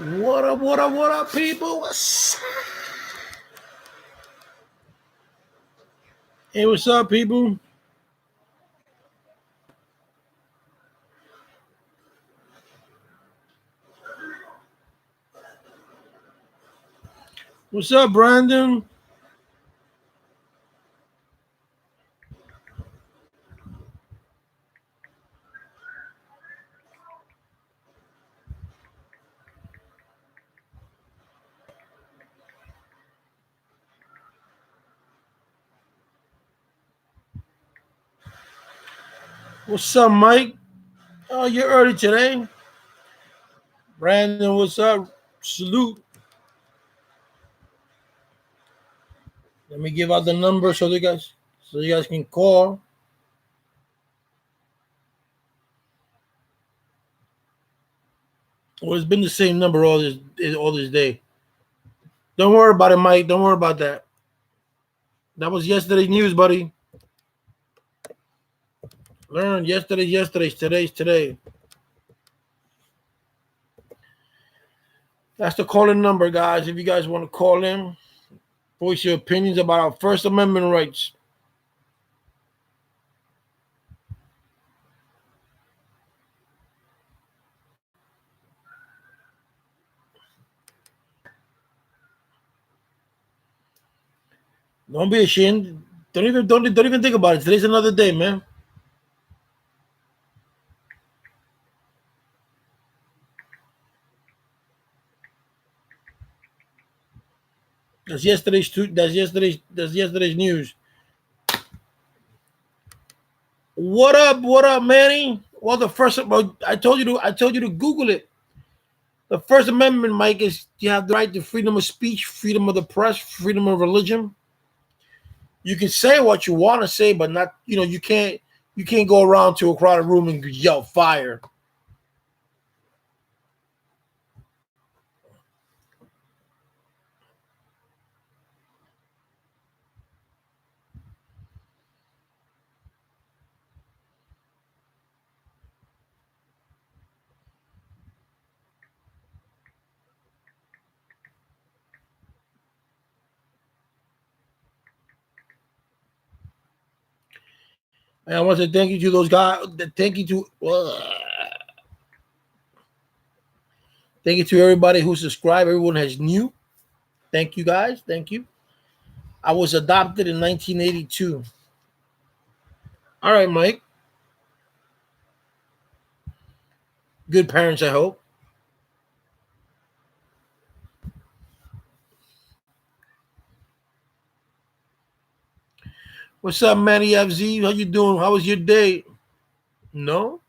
What up, what up, what up, people? What's up? Hey, what's up, people? What's up, Brandon? What's up, Mike? Oh, you're early today. Brandon, what's up? Salute. Let me give out the number so you guys can call. Well, it's been the same number all this day. Don't worry about it, Mike. Don't worry about that. That was yesterday's news, buddy. Learn yesterday's today's today. That's the calling number, guys. If you guys want to call in, voice your opinions about our First Amendment rights. Don't be ashamed. Don't even think about it. Today's another day, man. That's yesterday's news. What up, Manny? Well, I told you to Google it. The First Amendment, Mike, is you have the right to freedom of speech, freedom of the press, freedom of religion. You can say what you want to say, but not, you can't go around to a crowded room and yell fire. And I want to thank you to those guys. Thank you to everybody who subscribed. Everyone has new. Thank you, guys. Thank you. I was adopted in 1982. All right, Mike. Good parents, I hope. What's up, Manny FZ? How you doing? How was your day? No,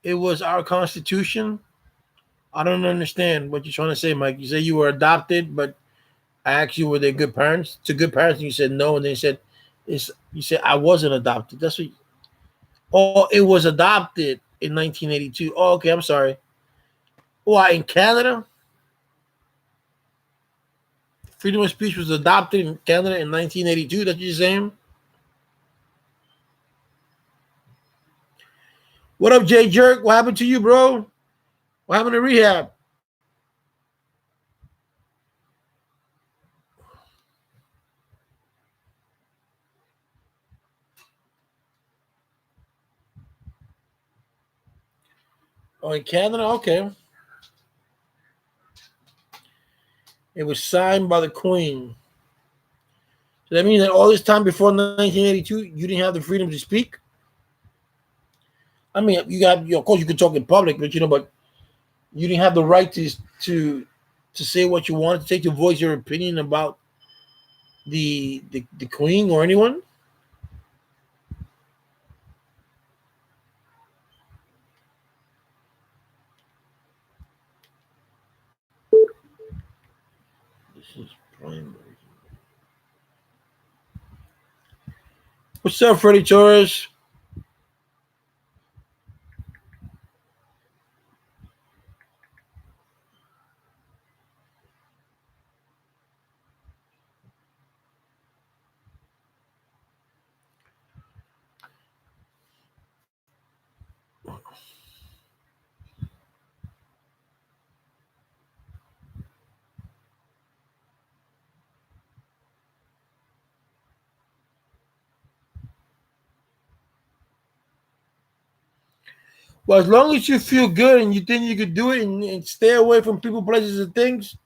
it was our Constitution. I don't understand what you're trying to say, Mike. You say you were adopted, but I asked you were they good parents? To good parents, and you said no, and then you said I wasn't adopted. That's what. Oh, it was adopted in 1982. Oh, okay. I'm sorry. Why in Canada? Freedom of speech was adopted in Canada in 1982. That's what you're saying? What up, Jay Jerk? What happened to you, bro? What happened to rehab? Oh, in Canada? Okay. It was signed by the Queen. So that means that all this time before 1982, you didn't have the freedom to speak? I mean, of course, you could talk in public, but you didn't have the right to say what you wanted to take to voice your opinion about the Queen or anyone? This is primary. What's up, Freddie Torres? Well, as long as you feel good and you think you could do it and stay away from people, places, and things,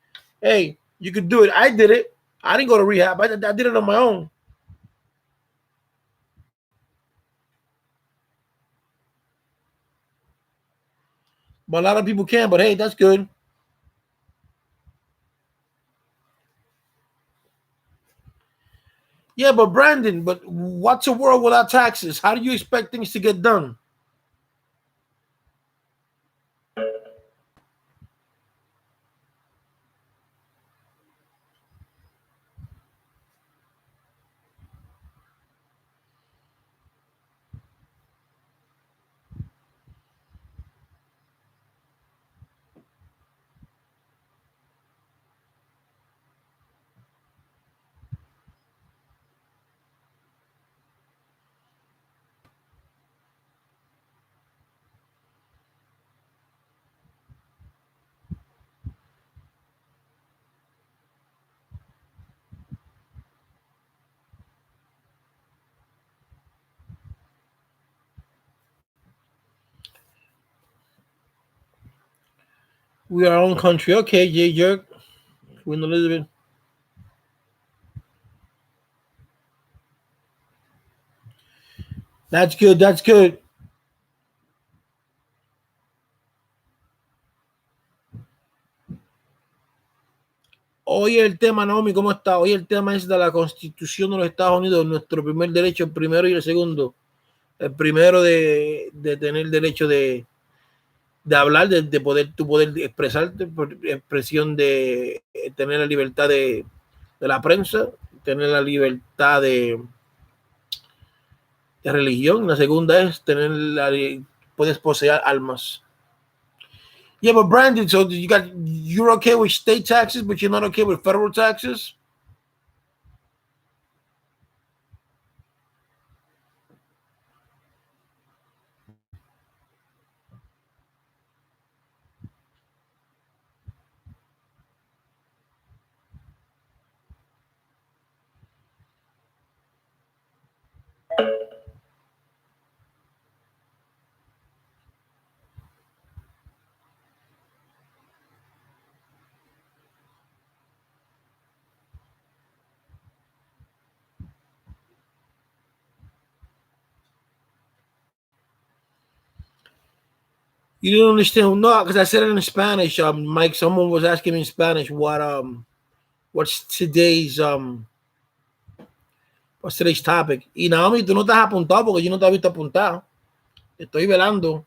hey, you could do it. I did it. I didn't go to rehab. I did it on my own. But a lot of people can. But hey, that's good. Yeah, but Brandon, but what's a world without taxes? How do you expect things to get done? We are our own country. Okay, J Jerk. Queen Elizabeth. That's good. That's good. Hoy el tema, Naomi, ¿cómo está? Hoy el tema es de la Constitución de los Estados Unidos, nuestro primer derecho, el primero y el segundo. El primero de tener el derecho de hablar, de poder, tu poder expresarte, por expresión de tener la libertad de la prensa, tener la libertad de religión. La segunda es tener puedes poseer almas. Yeah, but Brandon, so you're okay with state taxes, but you're not okay with federal taxes? You didn't understand? No, because I said it in Spanish. Mike, someone was asking me in Spanish what's today's topic. Y Naomi, tú no te has apuntado porque yo no te he visto apuntar. Estoy velando.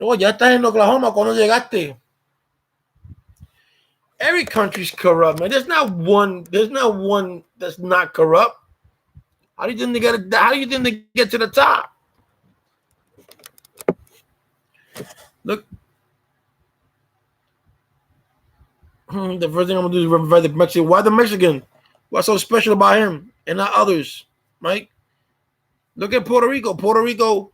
Oh, ya estás en Oklahoma. ¿Cuándo llegaste? Every country's corrupt, man. There's not one. There's not one that's not corrupt. How do you think they get? How do you think they get to the top? Look, the first thing I'm gonna do is revive the Mexican. Why the Mexican? What's so special about him and not others, Mike? Look at Puerto Rico. Puerto Rico,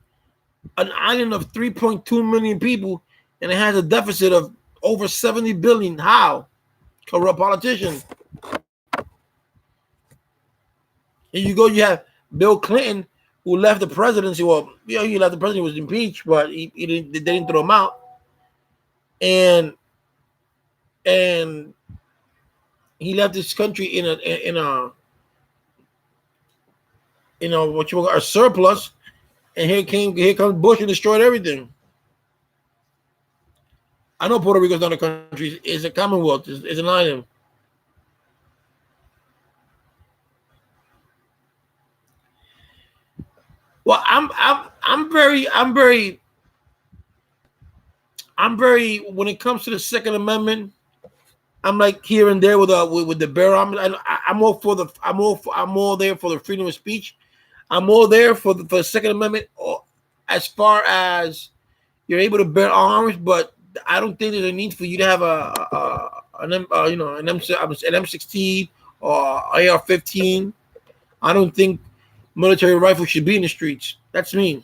an island of 3.2 million people, and it has a deficit of over 70 billion. How? Corrupt politician. And you go, you have Bill Clinton, who left the presidency. Well, you know, he left the presidency, was impeached, but he didn't, they didn't throw him out. And he left this country in a what you call a surplus. And here comes Bush and destroyed everything. I know Puerto Rico's not a country; it's a commonwealth. It's an island. Well, I'm very when it comes to the Second Amendment. I'm like here and there with the bear. I'm all for the I'm all there for the freedom of speech. I'm all there for the Second Amendment. As far as you're able to bear arms, but I don't think there's a need for you to have an M16 or AR-15. I don't think military rifles should be in the streets. That's me.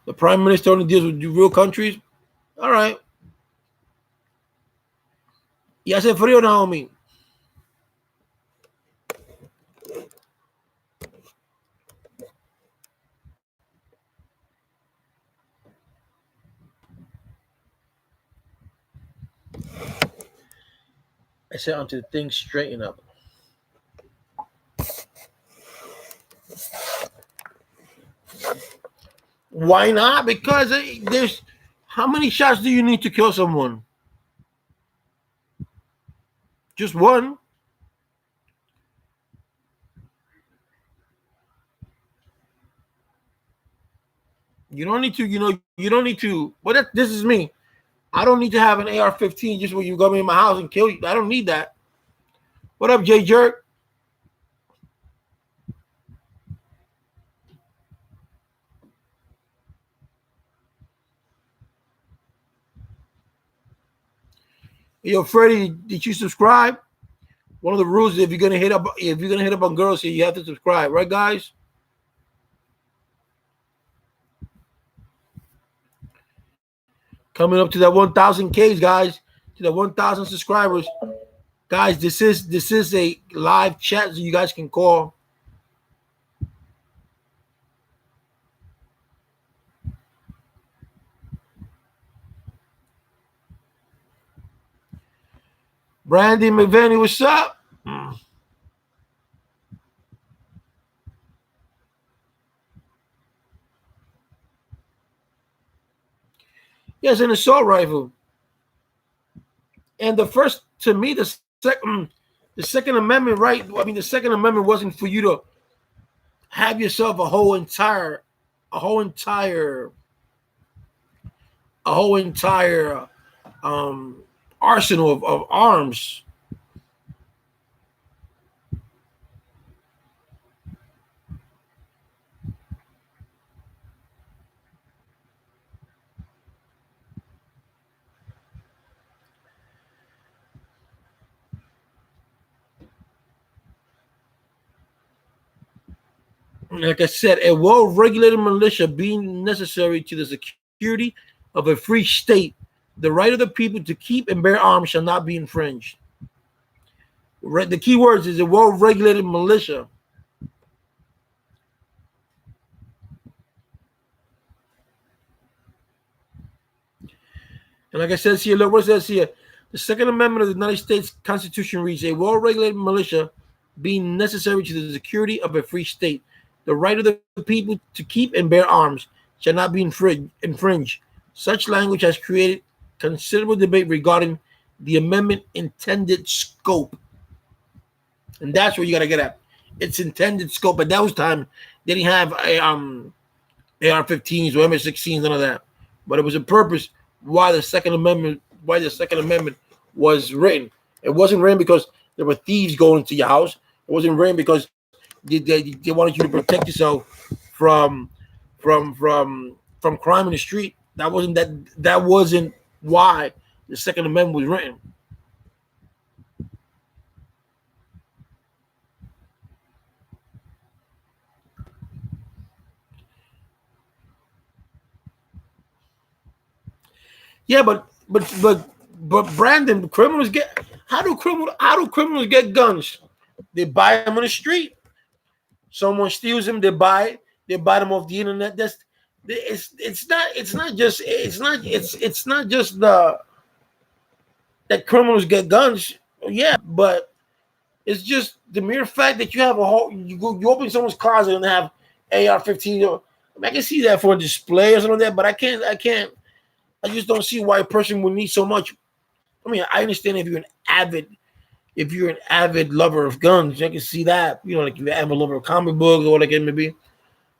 The prime minister only deals with real countries. All right. Y hace frío, Naomi. I said until things straighten up. Why not? Because there's how many shots do you need to kill someone? Just one. You don't need to, you don't need to. But this is me. I don't need to have an AR-15 just when you come in my house and kill you. I don't need that. What up, Jay Jerk? Yo, Freddie, did you subscribe? One of the rules is if you're gonna hit up on girls here, you have to subscribe, right, guys? Coming up to that 1,000 Ks, guys, to the 1,000 subscribers, guys. This is a live chat, so you guys can call. Brandy McVaney, what's up? Yes, an assault rifle. And the first, to me, the Second Amendment, right? I mean, the Second Amendment wasn't for you to have yourself a whole entire arsenal of arms. Like I said, a well-regulated militia being necessary to the security of a free state, the right of the people to keep and bear arms shall not be infringed. The key words is a well-regulated militia. And like I said here, look what it says here. The Second Amendment of the United States Constitution reads, a well-regulated militia being necessary to the security of a free state. The right of the people to keep and bear arms shall not be infringed. Such language has created considerable debate regarding the amendment intended scope. And that's what you got to get at. Its intended scope. At that time, they didn't have AR-15s or MS-16s, none of that. But it was a purpose why the Second Amendment was written. It wasn't written because there were thieves going into your house. It wasn't written because they wanted you to protect yourself from crime in the street. That wasn't why the Second Amendment was written. Yeah, but Brandon, criminals get how do criminals get guns? They buy them on the street. Someone steals them, they buy them off the internet. It's not just the that criminals get guns. Yeah, but it's just the mere fact that you have you open someone's closet and have AR-15. I can see that for a display or something like that, but I just don't see why a person would need so much. I mean, I understand if you're an avid lover of guns, I can see that. Like you have a lover of comic books or whatever it may be.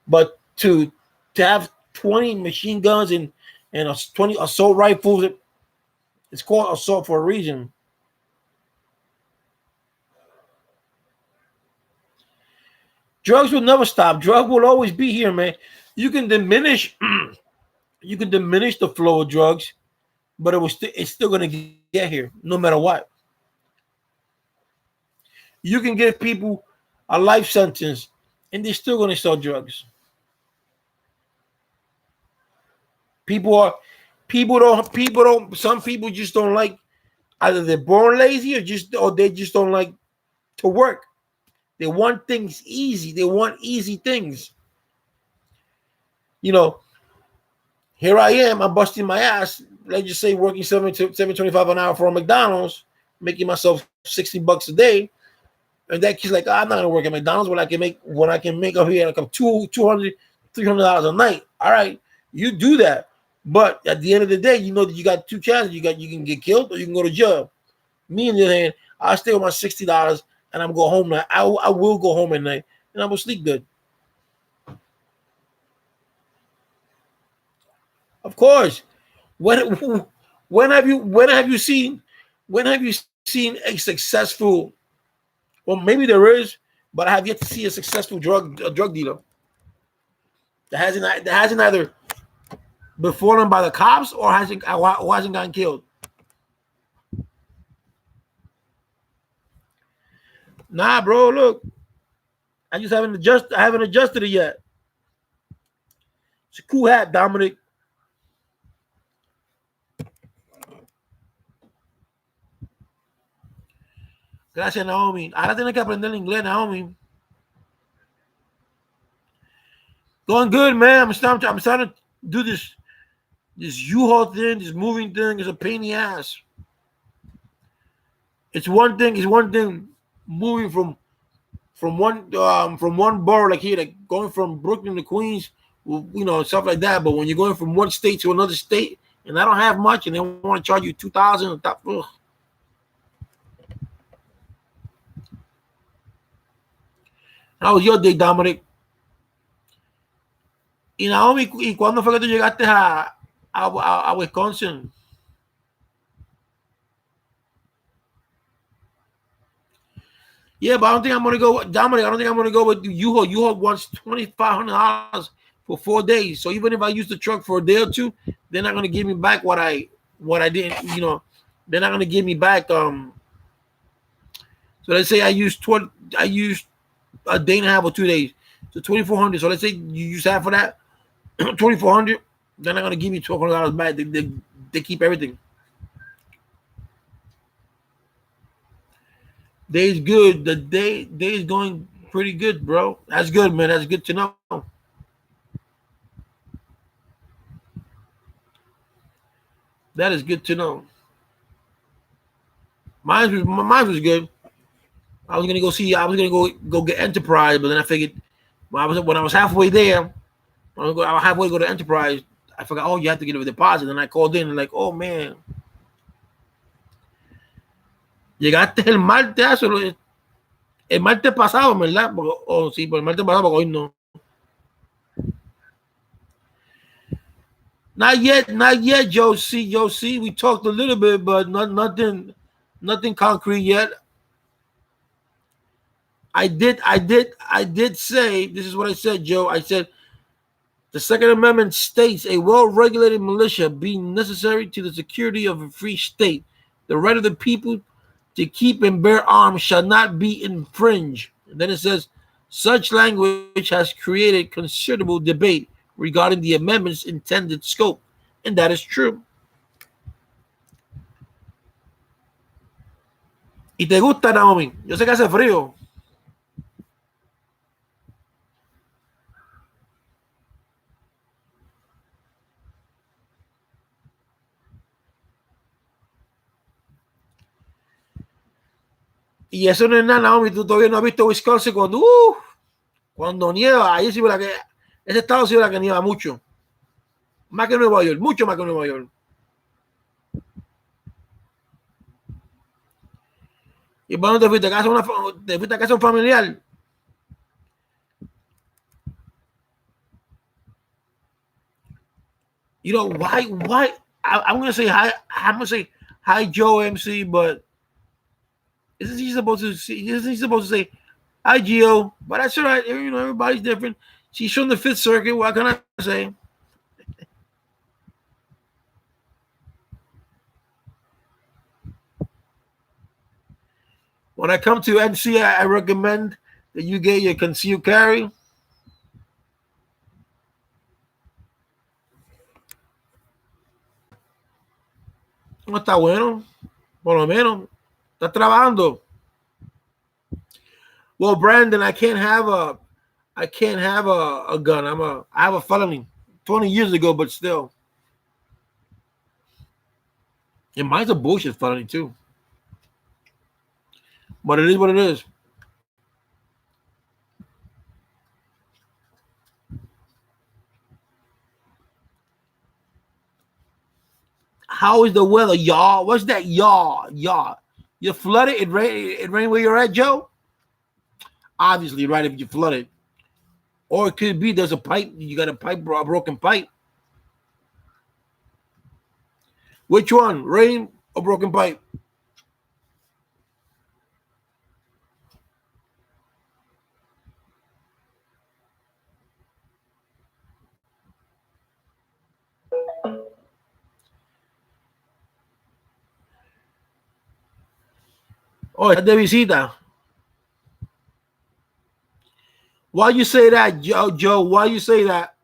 But to have 20 machine guns and 20 assault rifles, it's called assault for a reason. Drugs will never stop. Drug will always be here, man. You can diminish the flow of drugs, but it's still going to get here no matter what. You can give people a life sentence and they're still going to sell drugs. People don't. Some people just don't like. Either they're born lazy or they just don't like to work. They want things easy. They want easy things. You know, here I am. I'm busting my ass. Let's just say working $7.25 an hour for a McDonald's, making myself $60 a day. And that kid's like, I'm not gonna work at McDonald's when I can make up here like $200, $300 a night. All right, you do that. But at the end of the day, you know that you got two chances. You can get killed or you can go to jail. Me on the other hand, I stay with my $60 and I'm go home now. I will go home at night and I'm gonna sleep good. Of course. When have you seen a successful, well, maybe there is, but I have yet to see a successful drug dealer that hasn't either been fallen by the cops or hasn't gotten killed. Nah, bro, look, I haven't adjusted it yet. It's a cool hat, Dominic. Gracias, Naomi. Ahora tienes que aprender inglés, Naomi. Going good, man. I'm starting to do this U-Haul thing, this moving thing is a pain in the ass. It's one thing moving from one borough like here, like going from Brooklyn to Queens, stuff like that. But when you're going from one state to another state, and I don't have much, and they want to charge you $2,000, How was your day, Dominic? Y Naomi, ¿y cuándo fue que tú llegaste a Wisconsin? Yeah, but I don't think I'm gonna go, Dominic. I don't think I'm gonna go with U-Haul. U-Haul wants $2,500 for 4 days. So even if I use the truck for a day or two, they're not gonna give me back what I didn't. They're not gonna give me back. So let's say I used a day and a half or 2 days, so $2,400. So let's say you use half of that, $2,400. They're not gonna give me $1,200 back. They keep everything. Day's good. The day is going pretty good, bro. That's good, man. That's good to know. That is good to know. Mine was good. I was gonna go get Enterprise, but then I figured when I was halfway there, I was halfway to go to Enterprise. I forgot. Oh, you have to get a deposit. And I called in and like, oh man, llegaste el martes, el martes pasado, ¿verdad? Sí, por el martes pasado, porque hoy no. Not yet, Joe C. We talked a little bit, but nothing concrete yet. I did say, this is what I said, Joe. I said the Second Amendment states a well-regulated militia being necessary to the security of a free state. The right of the people to keep and bear arms shall not be infringed. And then it says, such language has created considerable debate regarding the amendment's intended scope. And that is true. ¿Y te gusta, Naomi? Yo sé que hace frío. Y eso no es nada, Naomi. Tú todavía no has visto Wisconsin cuando nieva. Ahí sí, ese estado sí que nieva mucho. Más que Nueva York, mucho más que Nueva York. ¿Y para dónde te fuiste? ¿Te fuiste a casa de un familiar? You know, why? I'm going to say hi. I'm going to say hi, Joe MC, but isn't he supposed to say hi, Gio? But that's all right. Everybody's different. She's from the Fifth Circuit. What can I say? When I come to NC, I recommend that you get your concealed carry. No está bueno. Por lo menos. Está trabajando. Well, Brandon, I can't have a gun. I have a felony 20 years ago, but still. And mine's a bullshit felony too. But it is what it is. How is the weather, y'all? What's that, y'all? Y'all. You flooded? It rained where you're at, Joe? Obviously, right, if you flooded. Or it could be there's a pipe. You got a broken pipe. Which one? Rain or broken pipe? Oh, está de visita. Why you say that, Joe? Why you say that?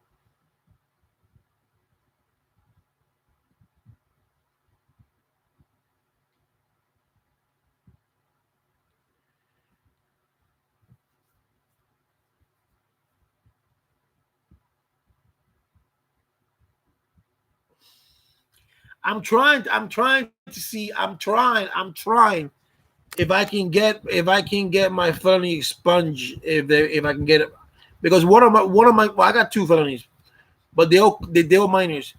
I'm trying to see. I'm trying. If I can get my felony expunged, if I can get it, because one of my well, I got two felonies, but they're all minors.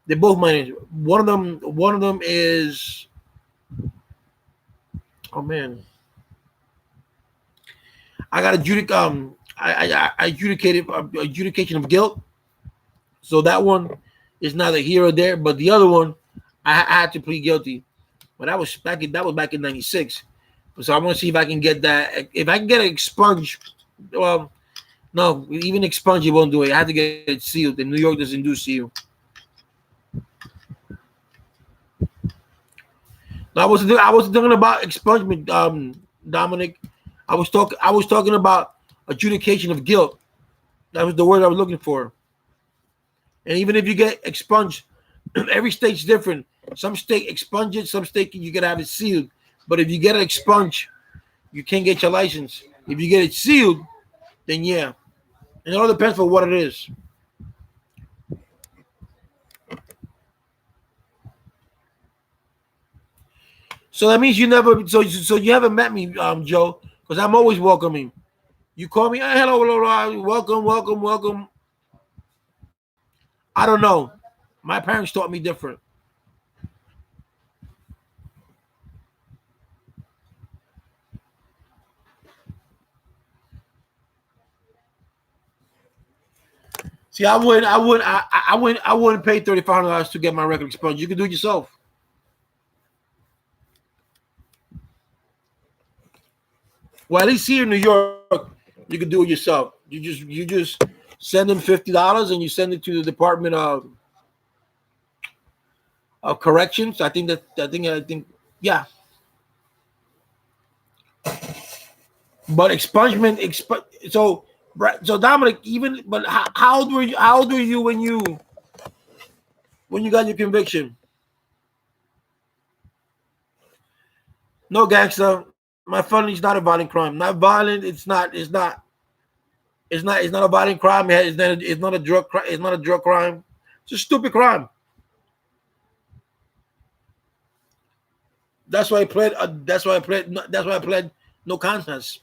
They're both minors. One of them is, oh man, I got I adjudicated adjudication of guilt. So that one is neither here or there. But the other one, I had to plead guilty. But that was back in '96. So I want to see if I can get that. If I can get it expunged, well, no, even expunged it won't do it. I have to get it sealed. And New York doesn't do seal. I was talking about expungement, Dominic. I was talking about adjudication of guilt. That was the word I was looking for. And even if you get expunged, every state's different. Some state expunge it, some state you gotta have it sealed. But if you get it expunged, you can't get your license. If you get it sealed, then yeah. And it all depends for what it is. So that means you never. So you haven't met me, Joe, because I'm always welcoming. You call me, hey, hello, hello, welcome, welcome, welcome. I don't know. My parents taught me different. See, I wouldn't pay $3,500 to get my record expunged. You can do it yourself. Well, at least here in New York, you can do it yourself. You just send them $50 and you send it to the Department of Corrections. I think yeah. But so Dominic, even but how old were you? How old were you when you got your conviction? No, gangster. My felony is not a violent crime. Not violent. It's not. It's not a violent crime. It's not a drug crime. It's not a drug crime. It's a stupid crime. That's why I pled. That's why I pled. That's why I pled no contest.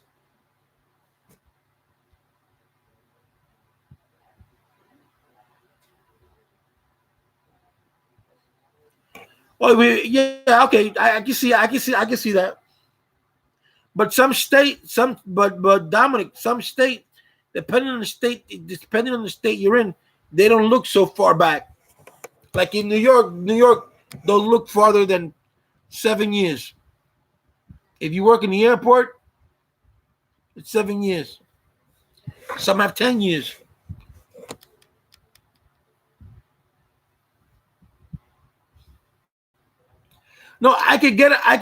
Oh, yeah, okay. I can see. I can see that. But but Dominic, some state, depending on the state you're in, they don't look so far back. Like in New York don't look farther than 7 years. If you work in the airport, it's 7 years. Some have 10 years. No, I could get it. I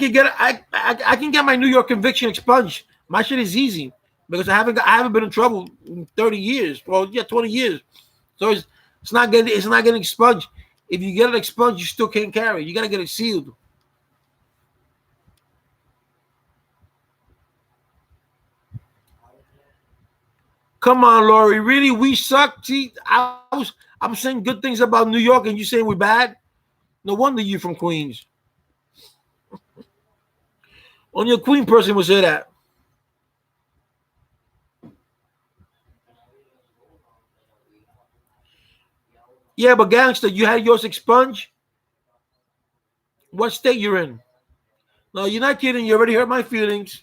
can get my New York conviction expunged. My shit is easy because I haven't been in trouble in 30 years. Well, yeah, 20 years. So it's not getting expunged. If you get it expunged, you still can't carry. You gotta get it sealed. Come on, Lori. Really, we suck. See, I'm saying good things about New York, and you saying we're bad. No wonder you from Queens. Only a Queen person would say that. Yeah, but gangster, you had yours expunged. What state you're in? No, you're not kidding. You already hurt my feelings.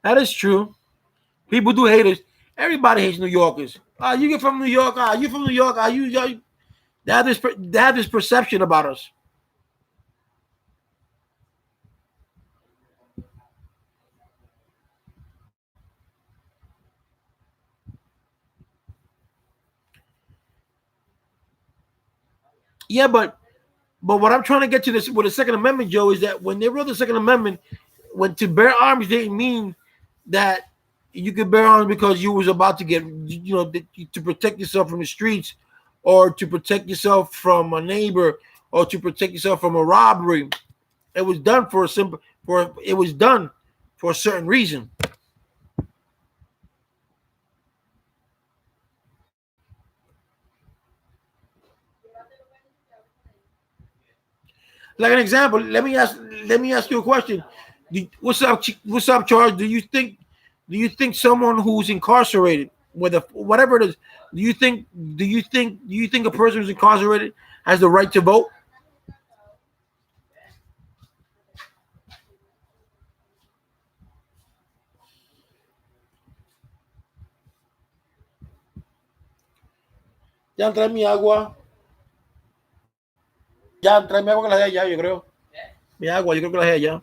That is true. People do hate us. Everybody hates New Yorkers. You get from New York. You from New York. They have this perception about us. Yeah, but what I'm trying to get to this with the Second Amendment, Joe, is that when they wrote the Second Amendment, when to bear arms didn't mean that you could bear arms because you was about to get, to protect yourself from the streets, or to protect yourself from a neighbor, or to protect yourself from a robbery. It was done for a simple, for it was done for a certain reason. Like an example, let me ask you a question. What's up, Charles? Do you think someone who's incarcerated, whatever it is, do you think a person who's incarcerated has the right to vote? Ya trae mi agua. Ya trae mi agua que la de allá, yo creo. Mi agua, yo creo que la de allá.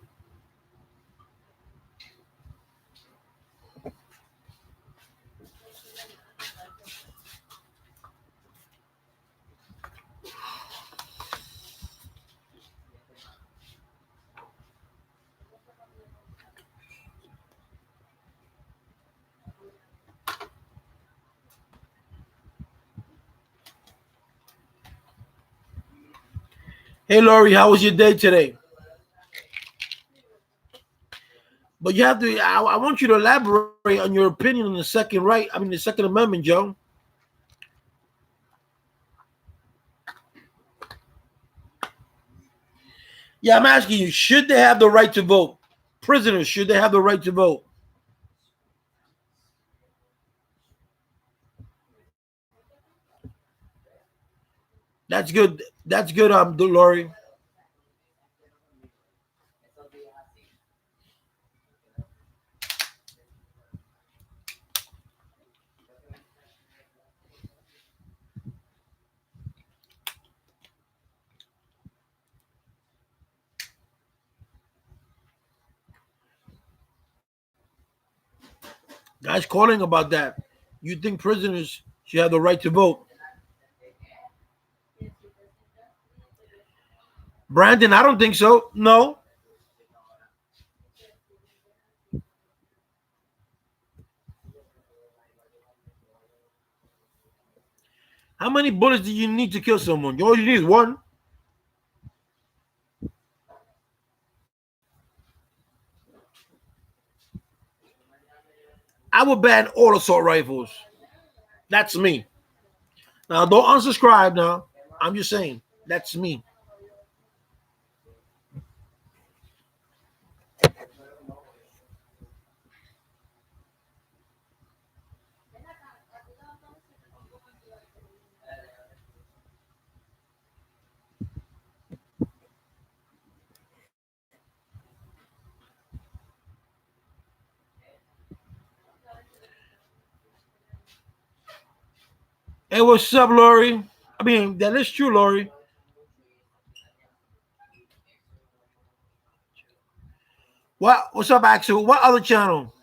Hey, Laurie, how was your day today? But you have to. I want you to elaborate on your opinion on the second right. I mean, the Second Amendment, Joe. Yeah, I'm asking you. Should they have the right to vote? Prisoners, should they have the right to vote? That's good. That's good, Laurie. Guys calling about that. You think prisoners should have the right to vote? Brandon, I don't think so. No. How many bullets do you need to kill someone? All you need is one. I would ban all assault rifles. That's me. Now, don't unsubscribe now. I'm just saying. That's me. Hey, what's up, Lori? I mean, that is true, Lori. What's up, Axel? What other channel?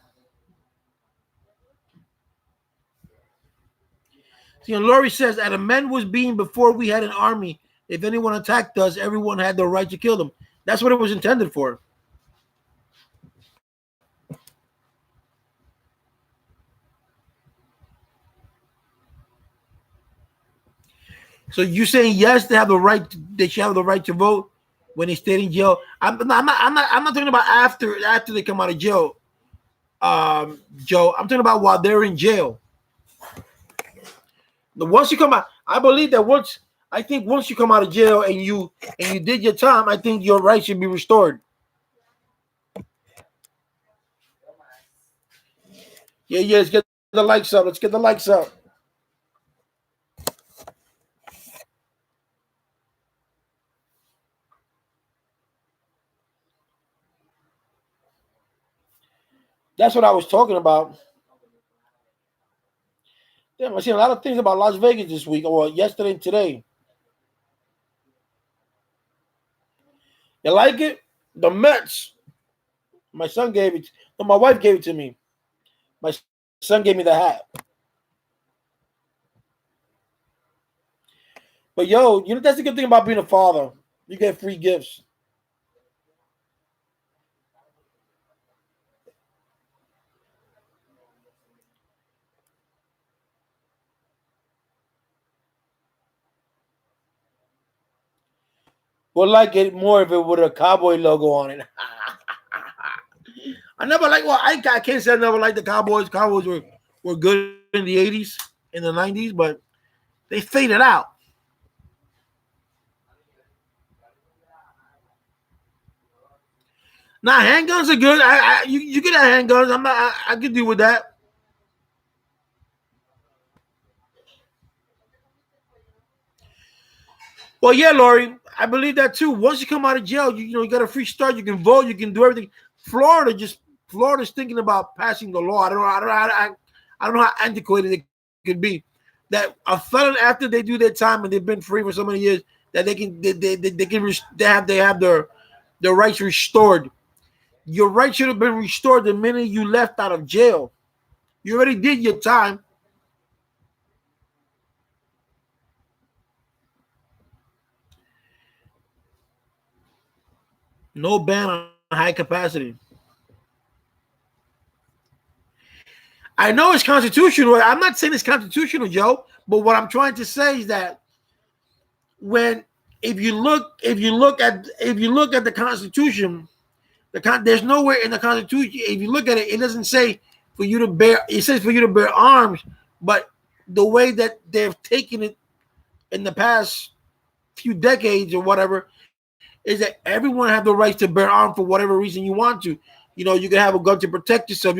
See, and Lori says that a man was being before we had an army. If anyone attacked us, everyone had the right to kill them. That's what it was intended for. So you saying yes, they have the right. They should have the right to vote when they stay in jail. I'm not talking about after they come out of jail, Joe. I'm talking about while they're in jail. Once you come out, I believe that once you come out of jail and you did your time, I think your rights should be restored. Yeah, yeah. Let's get the likes up. Let's get the likes up. That's what I was talking about. Damn, I seen a lot of things about Las Vegas this week, or yesterday and today. You like it? The Mets. My son gave it. No, my wife gave it to me. My son gave me the hat. But yo, that's the good thing about being a father. You get free gifts. Would like it more if it with a cowboy logo on it. I never like. Well, I can't say I never liked the Cowboys. Cowboys were good in the '80s, in the '90s, but they faded out. Now handguns are good. You get handguns. I'm not. I could deal with that. Well, yeah, Lori, I believe that too. Once you come out of jail, you got a free start. You can vote. You can do everything. Florida's thinking about passing the law. I don't know how antiquated it could be. That a felon after they do their time and they've been free for so many years that they have their rights restored. Your rights should have been restored the minute you left out of jail. You already did your time. No ban on high capacity. I know it's constitutional. I'm not saying it's constitutional, Joe. But what I'm trying to say is that when if you look at the Constitution, there's nowhere in the Constitution. If you look at it, it doesn't say for you to bear. It says for you to bear arms, but the way that they've taken it in the past few decades or whatever is that everyone have the right to bear arms for whatever reason you want to. You can have a gun to protect yourself.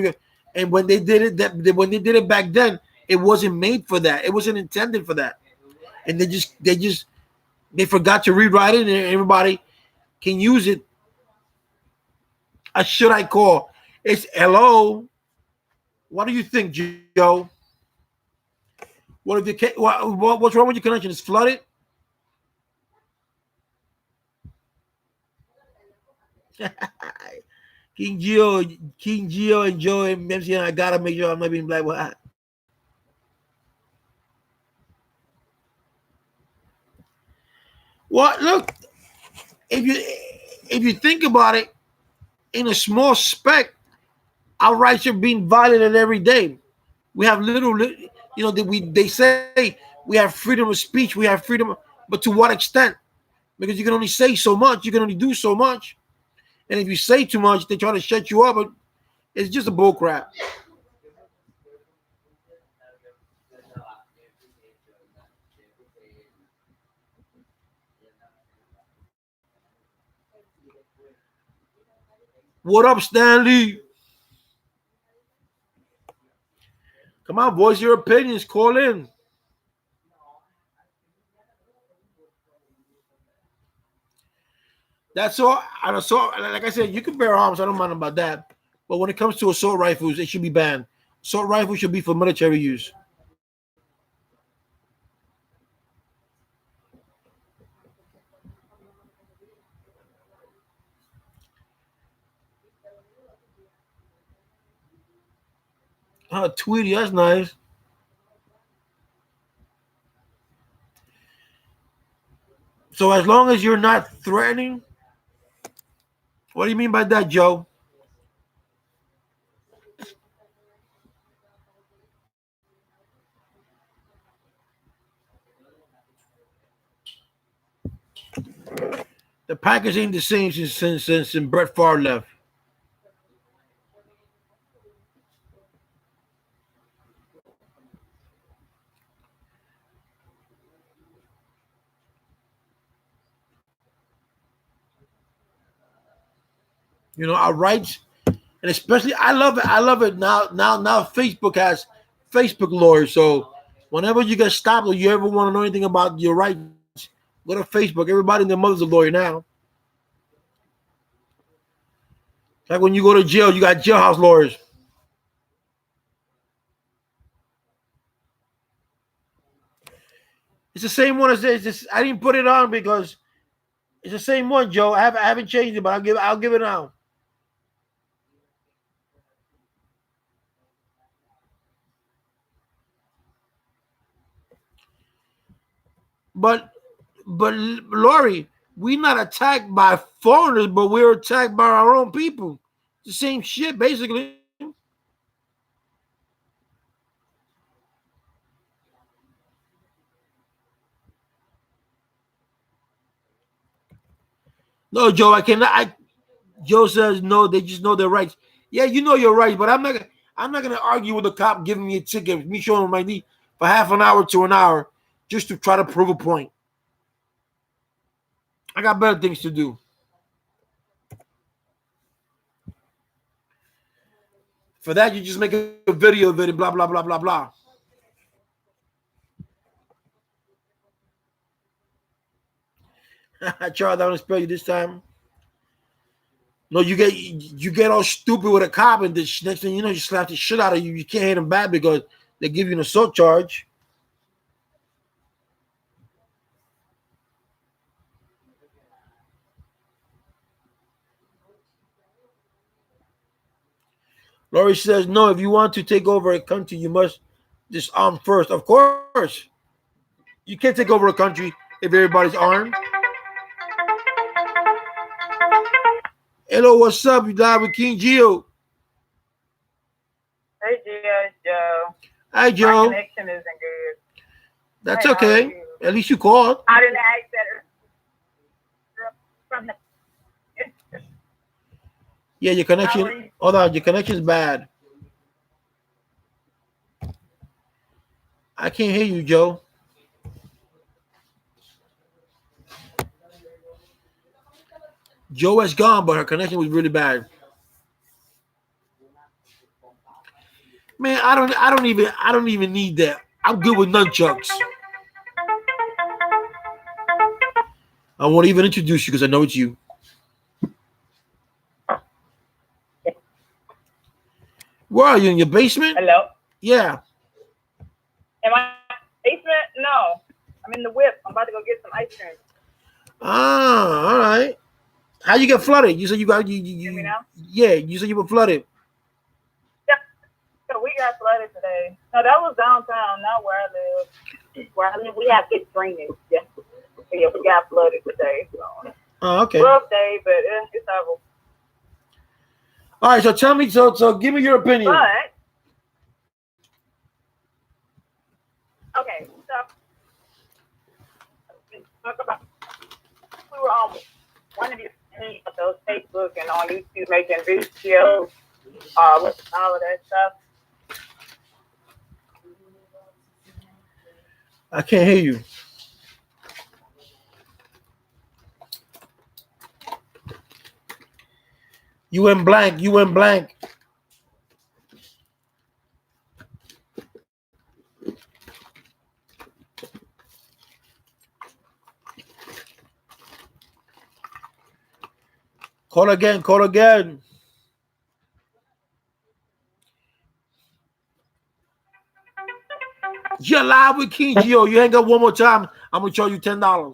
And when they did it, when they did it back then, it wasn't made for that. It wasn't intended for that. And they forgot to rewrite it, and everybody can use it. Should I call? It's hello. What do you think, Joe? What if what's wrong with your connection? It's flooded. King Geo, King Geo, and Joe and MC, I gotta make sure I'm not being black. What? Look, if you think about it, in a small speck, our rights are being violated every day. We have they say we have freedom of speech, we have freedom, but to what extent? Because you can only say so much, you can only do so much, and if you say too much, they try to shut you up. But it's just a bull crap. What up, Stanley? Come on, voice your opinions. Call in. That's all. And assault, like I said, you can bear arms. I don't mind about that. But when it comes to assault rifles, it should be banned. Assault rifles should be for military use. Tweety, that's nice. So as long as you're not threatening, what do you mean by that, Joe? The Packers ain't the same since Brett Favre left. You know, our rights, and especially I love it. I love it now. Now Facebook has Facebook lawyers. So whenever you get stopped or you ever want to know anything about your rights, go to Facebook. Everybody and their mother's a lawyer now. Like when you go to jail, you got jailhouse lawyers. It's the same one as this. I didn't put it on because it's the same one, Joe. I haven't changed it, but I'll give it now. But Lori, we're not attacked by foreigners, but we're attacked by our own people. It's the same shit, basically. No, Joe, I cannot. Joe says no. They just know their rights. Yeah, you know your rights, but I'm not. I'm not gonna argue with a cop giving me a ticket, me showing him my knee for half an hour to an hour, just to try to prove a point. I got better things to do. For that, you just make a video of it and blah blah blah blah blah. Charles, I'm gonna spell you this time. No, you get all stupid with a cop, and the next thing you know, you slap the shit out of you. You can't hit them back because they give you an assault charge. Laurie says, no, if you want to take over a country, you must disarm first. Of course. You can't take over a country if everybody's armed. Hello, what's up? You live with King Gio. Hey, Gio, Joe. Hi, Joe. My connection isn't good. That's okay. At least you called. I didn't ask that from the. Yeah, your connection. Hold on, your connection's bad. I can't hear you, Joe. Joe has gone, but her connection was really bad. Man, I don't even need that. I'm good with nunchucks. I won't even introduce you because I know it's you. Where are you, in your basement? Hello? Yeah. Am I in the basement? No. I'm in the whip. I'm about to go get some ice cream. Ah, all right. How you get flooded? You said you got you Hear me now? Yeah, you said you were flooded. Yeah. So we got flooded today. No, that was downtown, not where I live. Where I live, we have good drainage. Yeah. Yeah, we got flooded today. So. Oh, okay. Rough day, but it's over. All right, so tell me, so give me your opinion. But okay, so talk about we were on one of these those Facebook and on YouTube making videos, with all of that stuff. I can't hear you. You went blank. You went blank. Call again. Call again. You're live with King Gio. You hang up one more time, I'm gonna charge you $10. No,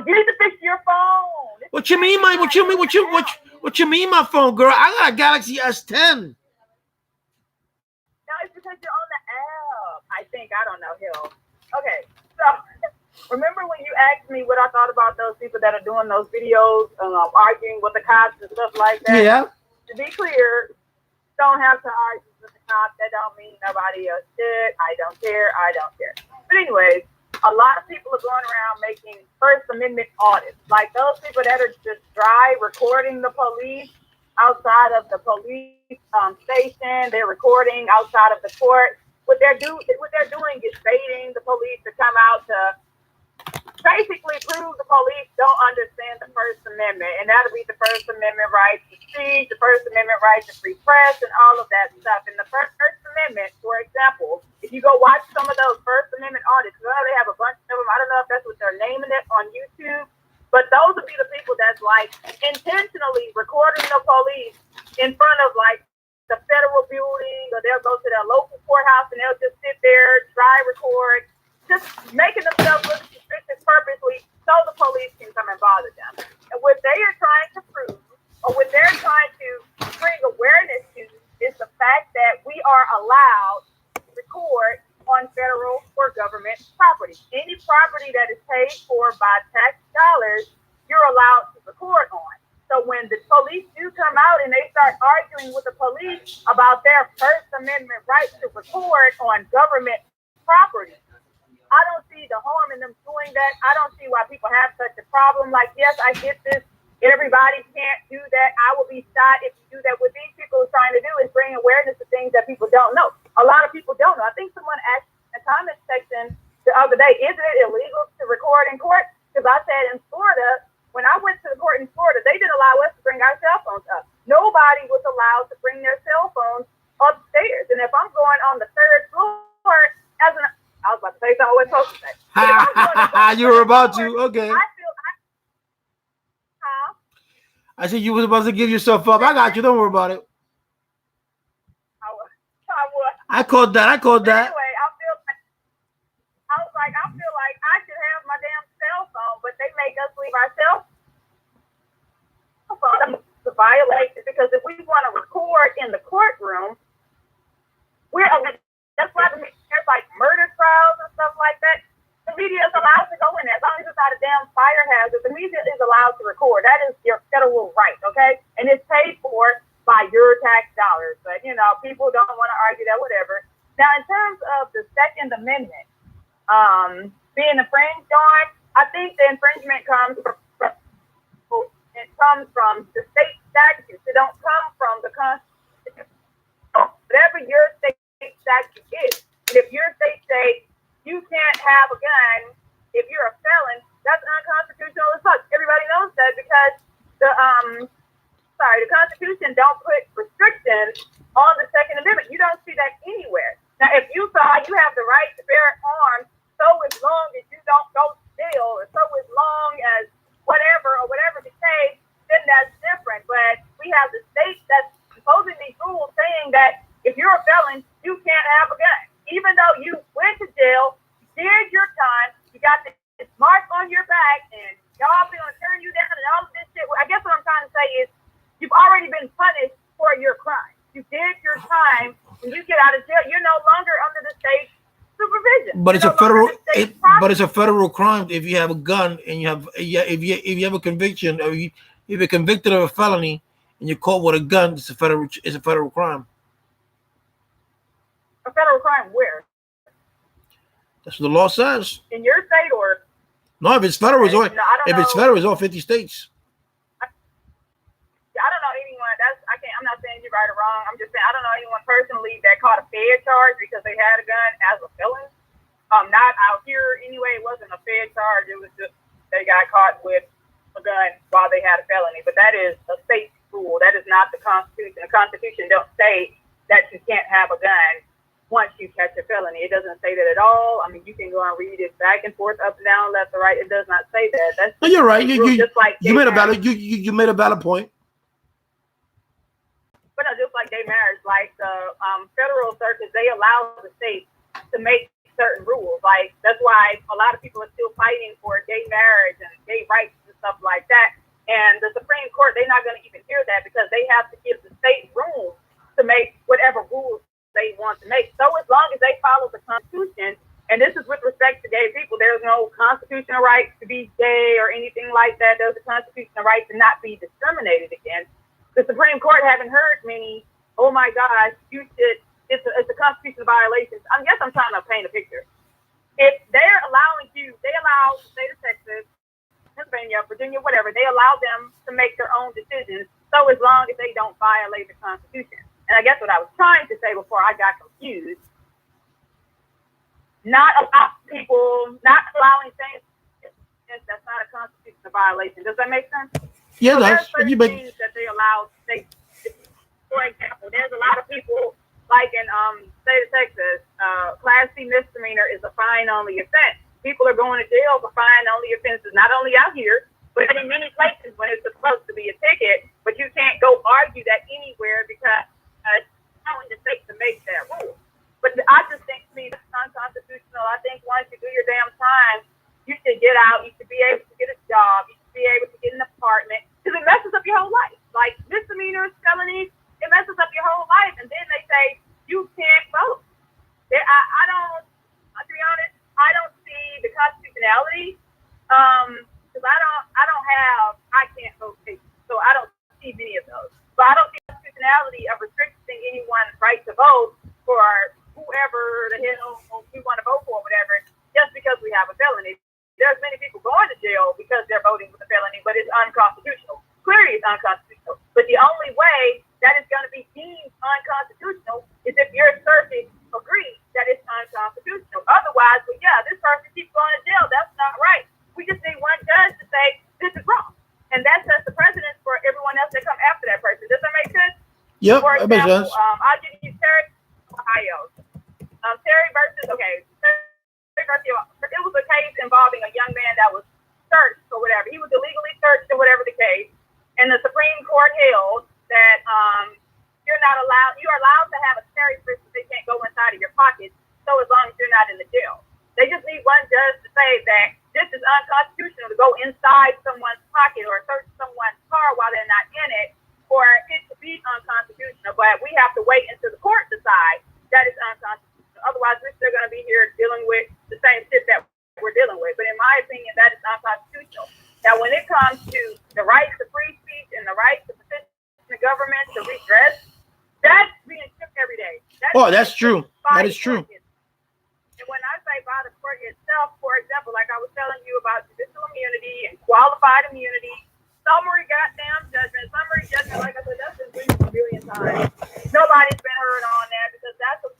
you need to fix your phone. What you mean, Mike? What you mean, my phone, girl? I got a Galaxy S10. No, it's because you're on the app. I think, I don't know, hell. Okay, so remember when you asked me what I thought about those people that are doing those videos, arguing with the cops and stuff like that? Yeah. To be clear, don't have to argue with the cops. That don't mean nobody else did. I don't care. But anyways, a lot of people are going around making First Amendment audits. Like those people that are just dry recording the police outside of the police station, they're recording outside of the court. What they're doing is baiting the police to come out to basically prove the police don't understand the First Amendment, and that'll be the First Amendment right to speech, the First Amendment right to free press, and all of that stuff. And the First Amendment, for example, if you go watch some of those First Amendment audits, well, they have a bunch of them. I don't know if that's what they're naming it on YouTube, but those would be the people that's like intentionally recording the police in front of like the federal building, or they'll go to their local courthouse and they'll just sit there, try record, just making themselves look suspicious purposely so the police can come and bother them. And what they are trying to prove, or what they're trying to bring awareness to, is the fact that we are allowed to record on federal or government property. Any property that is paid for by tax dollars, you're allowed to record on. So when the police do come out and they start arguing with the police about their First Amendment right to record on government property, I don't see the harm in them doing that. I don't see why people have such a problem. Like, yes, I get this. Everybody can't do that. I will be shot if you do that. What these people are trying to do is bring awareness to things that people don't know. A lot of people don't know. I think someone asked in the comment section the other day, isn't it illegal to record in court? Because I said in Florida, when I went to the court in Florida, they didn't allow us to bring our cell phones up. Nobody was allowed to bring their cell phones upstairs. And if I'm going on the third floor as an I was about to say something I wasn't supposed to say. You were about to, okay. I said you was about to give yourself up. I got you. Don't worry about it. I called that. Anyway, I feel like I should have my damn cell phone, but they make us leave our cell phone to violate it, because if we want to record in the courtroom, that's why there's like murder trials and stuff like that. The media is allowed to go in there as long as it's not a damn fire hazard. The media is allowed to record. That is your federal right, okay? And it's paid for by your tax dollars. But you know, people don't want to argue that, whatever. Now, in terms of the Second Amendment being infringed on, I think the infringement comes from the state statutes. It don't come from the Constitution. Whatever your state statute is. And if your state say you can't have a gun if you're a felon, that's unconstitutional as fuck. Everybody knows that, because the Constitution don't put restrictions on the Second Amendment. You don't see that anywhere. Now, if you thought you have the right to bear arms, so as long as you don't go to jail, or so as long as whatever the case, then that's different. But we have the state that's imposing these rules saying that if you're a felon, you can't have a gun. Even though you went to jail, you did your time, you got this mark on your back, and y'all going to turn you down and all of this shit. I guess what I'm trying to say is you've already been punished for your crime. You did your time. When you get out of jail, you're no longer under the state supervision. But it's a federal crime if you have a gun and if you have a conviction, or if you're convicted of a felony and you're caught with a gun, it's a federal crime. A federal crime where? That's what the law says. In your state, or? No, if it's federal, it's all 50 states. I don't know anyone. I'm not saying you're right or wrong. I'm just saying I don't know anyone personally that caught a Fed charge because they had a gun as a felon. Not out here anyway. It wasn't a Fed charge. It was just they got caught with a gun while they had a felony. But that is a state rule. That is not the Constitution. The Constitution don't say that you can't have a gun once you catch a felony. It doesn't say that at all. I mean, you can go and read it back and forth, up and down, left or right. It does not say that. No, you're right. You made a valid. You made a valid point. But no, just like gay marriage, like the federal circuits, they allow the states to make certain rules. Like that's why a lot of people are still fighting for gay marriage and gay rights and stuff like that. And the Supreme Court, they're not going to even hear that because they have to give the state room to make whatever rules they want to make. So as long as they follow the Constitution, and this is with respect to gay people, there's no constitutional right to be gay or anything like that. There's a constitutional right to not be discriminated against. The Supreme Court haven't heard many, oh my gosh, it's a constitutional violation. I guess I'm trying to paint a picture. if they're allowing you, they allow the state of Texas, Pennsylvania, Virginia, whatever, they allow them to make their own decisions. So as long as they don't violate the Constitution. And I guess what I was trying to say before I got confused, not allowing things, that's not a constitutional violation. Does that make sense? Yeah, so that's there's certain things that they allow states. For example, there's a lot of people like in state of Texas, Class C misdemeanor is a fine-only offense. People are going to jail for fine-only offenses, not only out here, but in many places when it's supposed to be a ticket. But you can't go argue that anywhere because it's telling the state to make that rule. But I just think to me that's unconstitutional. I think once you do your damn time, you should get out. You should be able to get a job. You should be able to get an apartment because it messes up your whole life. Like misdemeanors, felonies. It messes up your whole life, and then they say you can't vote. To be honest, I don't see the constitutionality, because I can't vote, so I don't see many of those. But I don't see the constitutionality of restricting anyone's right to vote for whoever the hell we want to vote for, whatever, just because we have a felony. There's many people going to jail because they're voting with a felony, but it's unconstitutional. Clearly, it's unconstitutional. But the only way that is going to be deemed unconstitutional is if your circuit agrees that it's unconstitutional. Otherwise, well, yeah, this person keeps going to jail. That's not right. We just need one judge to say this is wrong, and that sets the precedent for everyone else that come after that person. Does that make sense? Yep, For that makes example, sense. I'll give you Terry, Ohio. Terry versus it was a case involving a young man that was searched or whatever. He was illegally searched or whatever the case, and the Supreme Court held that you're allowed to have a Terry frisk, but they can't go inside of your pocket. So as long as you're not in the jail, they just need one judge to say that this is unconstitutional to go inside someone's pocket or search someone's car while they're not in it, for it to be unconstitutional. But we have to wait until the court decides that it's unconstitutional. Otherwise, we're still going to be here dealing with the same shit that we're dealing with. But in my opinion, that is unconstitutional. Now, when it comes to the right to free speech and the right to petition the government to redress, that's being stripped every day. That's true. That is true. And when I say by the court itself, for example, like I was telling you about judicial immunity and qualified immunity, summary goddamn judgment, like I said, that's been briefed a billion times. Nobody's been heard on that because that's a...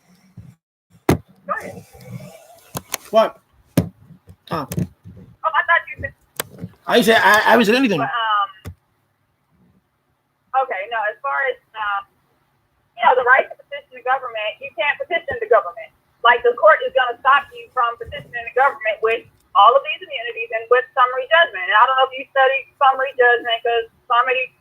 Go ahead. What? Oh, I thought you said... I said I haven't said anything. But, okay, no, as far as, the right to petition the government, you can't petition the government. Like, the court is going to stop you from petitioning the government with all of these immunities and with summary judgment. And I don't know if you studied summary judgment, because summary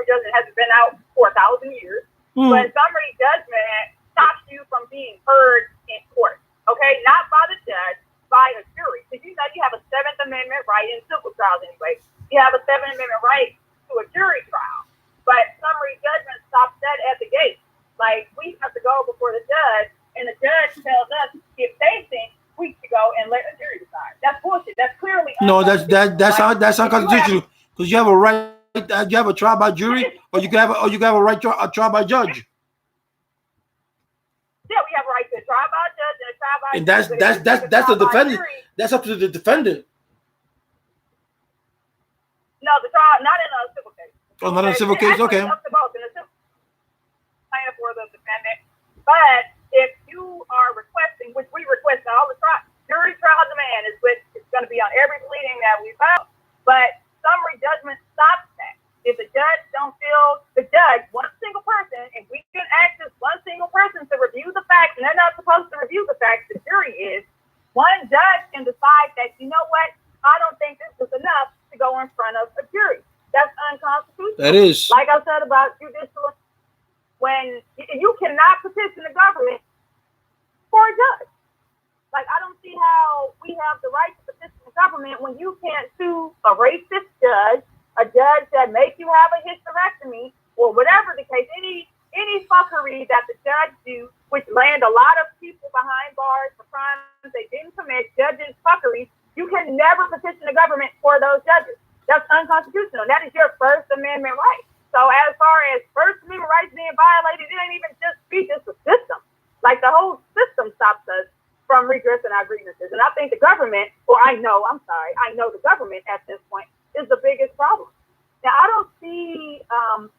judgment hasn't been out for 1,000 years. But summary judgment stops you from being heard in court, okay? Not by the judge, by a jury. Because you have a 7th Amendment right in civil trials anyway. You have a 7th Amendment right to a jury trial. But summary judgment stops that at the gate. Like, we have to go before the judge, and the judge tells us if they think we should go and let a jury decide. That's bullshit. That's clearly that's unconstitutional, because you have a right. You have a trial by jury, or you can have a right to a trial by judge. Yeah, we have a right to a trial by judge and a trial by and that's the defendant. That's up to the defendant. No, the trial, not in a civil case. Oh, not in a civil case. Okay. Up to both in a civil plaintiff or the defendant. But if you are requesting, which we request all the time, jury trial demand is going to be on every pleading that we file. But summary judgment stops that. If the judge don't feel the judge, one single person, and we can ask this one single person to review the facts, and they're not supposed to review the facts, the jury is, one judge can decide that, you know what, I don't think this is enough to go in front of a jury. That's unconstitutional. That is. Like I said about judicial, when you cannot petition the government for a judge. Like, I don't see how we have the right to petition the government when you can't sue a racist judge, a judge that makes you have a hysterectomy, or whatever the case, any fuckery that the judge do, which land a lot of people behind bars for crimes they didn't commit, judges' fuckery. You can never petition the government for those judges. That's unconstitutional. That is your First Amendment right. So as far as First Amendment rights being violated, it ain't even just speech, it's the system. Like, the whole system stops us from redressing our grievances. And I think the government, I know the government at this point is the biggest problem. Now, I don't see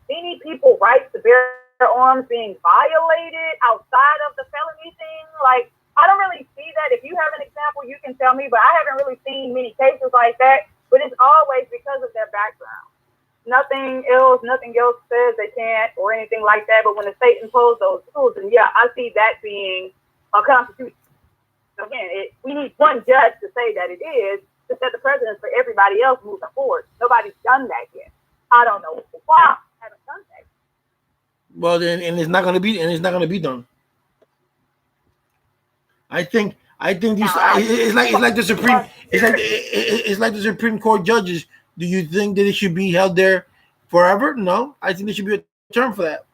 any people's rights to bear arms being violated outside of the felony thing. Like, I don't really see that. If you have an example, you can tell me, but I haven't really seen many cases like that. But it's always because of their background. Nothing else says they can't or anything like that. But when the state imposed those rules, and yeah, I see that being a constitution. Again, we need one judge to say that it is, to set the precedence for everybody else moving forward. Nobody's done that yet. I don't know why I haven't done that. Well, then, and it's not going to be done. I think these. It's like the Supreme. It's like the Supreme Court judges. Do you think that it should be held there forever? No, I think there should be a term for that.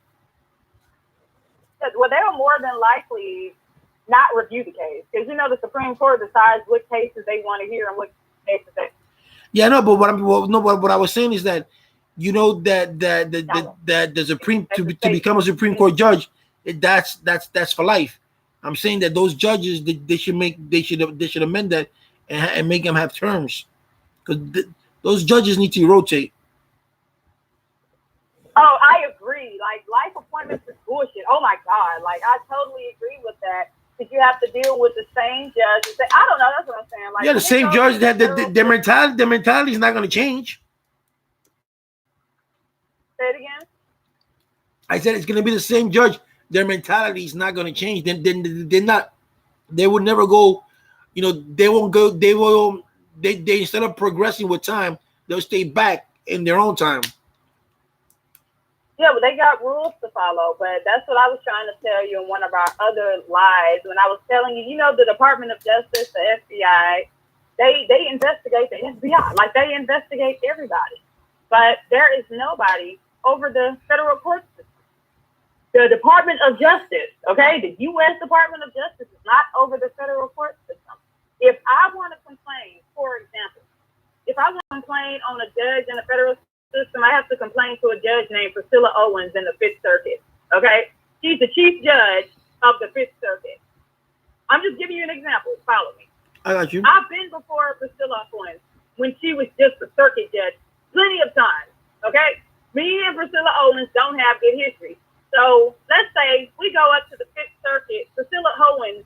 Well, they'll more than likely not review the case, because the Supreme Court decides what cases they want to hear and what cases they. Yeah, no, but what I was saying is that that the Supreme to become a Supreme Court judge, that's for life. I'm saying that those judges they should amend that and make them have terms, because those judges need to rotate. Oh, I agree. Like, life appointments is bullshit. Oh my God. Like, I totally agree with that. Because you have to deal with the same judge. And say, I don't know. That's what I'm saying. Like, yeah, the same judge. Their mentality is not going to change. Say it again. I said it's going to be the same judge. Their mentality is not going to change. They're not. They would never go. They won't go. They instead of progressing with time, they'll stay back in their own time. Yeah, but they got rules to follow. But that's what I was trying to tell you in one of our other lives when I was telling you. The Department of Justice, the FBI, they investigate the FBI. Like, they investigate everybody. But there is nobody over the federal court system. The Department of Justice, okay? The U.S. Department of Justice is not over the federal court system. If I want to complain, for example, if I want to complain on a judge in the federal system, I have to complain to a judge named Priscilla Owens in the Fifth Circuit, okay? She's the chief judge of the Fifth Circuit. I'm just giving you an example. Follow me. I got you. I've been before Priscilla Owens when she was just a circuit judge plenty of times, okay? Me and Priscilla Owens don't have good history. So let's say we go up to the Fifth Circuit. Priscilla Owens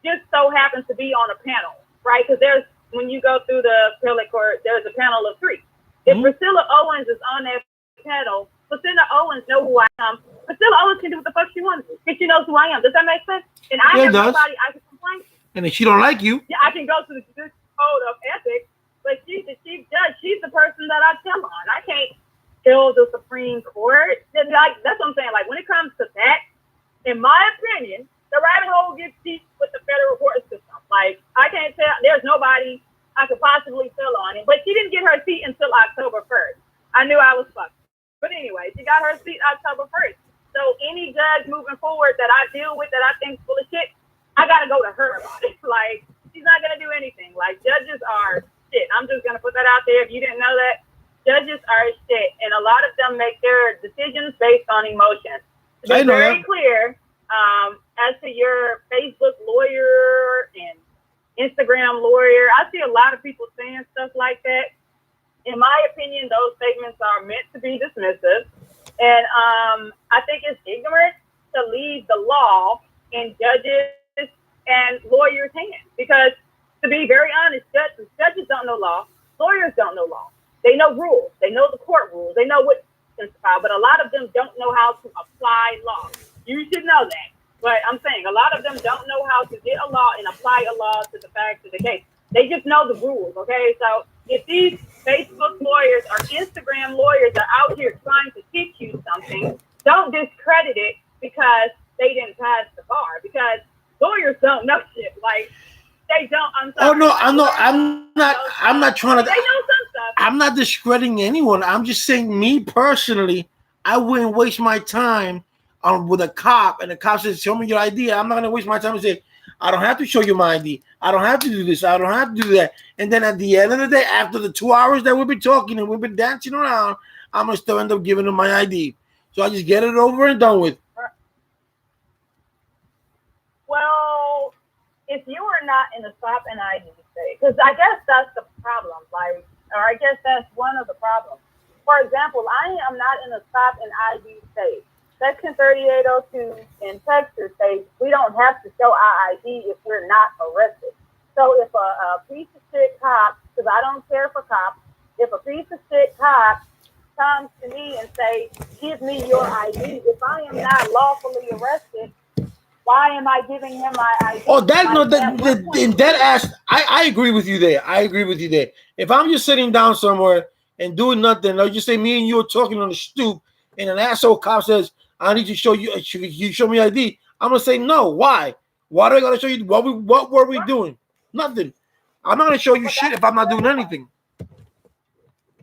just so happens to be on a panel, right? Because when you go through the appellate court, there's a panel of 3. If Priscilla Owens is on that panel, Priscilla Owens knows who I am. Priscilla Owens can do what the fuck she wants to, because she knows who I am. Does that make sense? And I have somebody I can complain to. And if she don't like you, yeah, I can go to this code of ethics. But she's the chief judge. She's the person that I tell on. I can't tell the Supreme Court. That's what I'm saying. Like, when it comes to that, in my opinion, the rabbit hole gets deep with the federal court system. Like, I can't tell. There's nobody I could possibly tell on it. But she didn't get her seat until October 1st. I knew I was fucked. But anyway, she got her seat October 1st. So any judge moving forward that I deal with that I think is full of shit, I got to go to her about it. Like, she's not going to do anything. Like, judges are shit. I'm just going to put that out there. If you didn't know that, judges are shit. And a lot of them make their decisions based on emotion. To be very clear, as to your Facebook lawyer and Instagram lawyer, I see a lot of people saying stuff like that. In my opinion, those statements are meant to be dismissive. And I think it's ignorant to leave the law in judges and lawyers' hands. Because, to be very honest, judges don't know law. Lawyers don't know law. They know rules. They know the court rules. They know what to file. But a lot of them don't know how to apply law. You should know that. But I'm saying a lot of them don't know how to get a law and apply a law to the facts of the case. They just know the rules, okay? So if these Facebook lawyers or Instagram lawyers are out here trying to teach you something, don't discredit it because they didn't pass the bar. Because lawyers don't know shit. Like, they don't. I'm sorry. Oh no, I'm not trying to. They know some stuff. I'm not discrediting anyone. I'm just saying, me personally, I wouldn't waste my time with a cop, and the cop says, "Show me your ID." I'm not gonna waste my time and say, "I don't have to show you my ID. I don't have to do this. I don't have to do that." And then at the end of the day, after the 2 hours that we've been talking and we've been dancing around, I'm gonna still end up giving them my ID. So I just get it over and done with. Well, if you were not in the stop and ID state, because I guess that's the problem. Like, or I guess that's one of the problems. For example, I am not in a stop and ID state. Section 3802 in Texas states we don't have to show our ID if we're not arrested. So if a piece of shit cop, because I don't care for cops, if a piece of shit cop comes to me and say, "Give me your ID," if I am not lawfully arrested, why am I giving him my ID? Oh, that no, I agree with you there. I agree with you there. If I'm just sitting down somewhere and doing nothing, or just say me and you are talking on the stoop, and an asshole cop says, "I need to show you. You show me ID." I'm gonna say no. Why? Why do I gotta show you? What were we doing? Nothing. I'm not gonna show you shit if I'm not doing anything.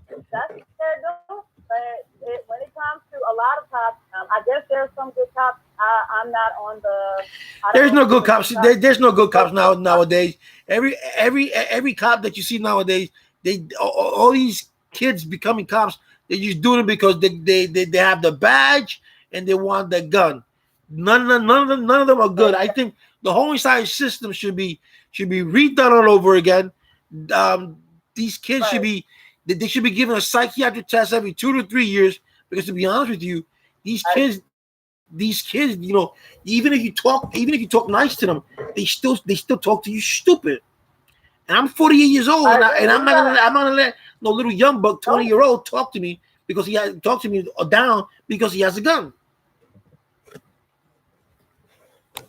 That's what they're doing. But when it comes to a lot of cops, I guess there's some good cops. I'm not on the. There's no good cops. There's no good cops nowadays. Every cop that you see nowadays, all these kids becoming cops. They just do it because they have the badge and they want the gun. None of them are good. I think the whole entire system should be redone all over again. These kids should be given a psychiatric test every 2 to 3 years, because to be honest with you, these kids, you know, even if you talk nice to them, they still talk to you stupid. And I'm 48 years old, and I'm not gonna let no little young buck 20-year-old talk to me because he has down because he has a gun.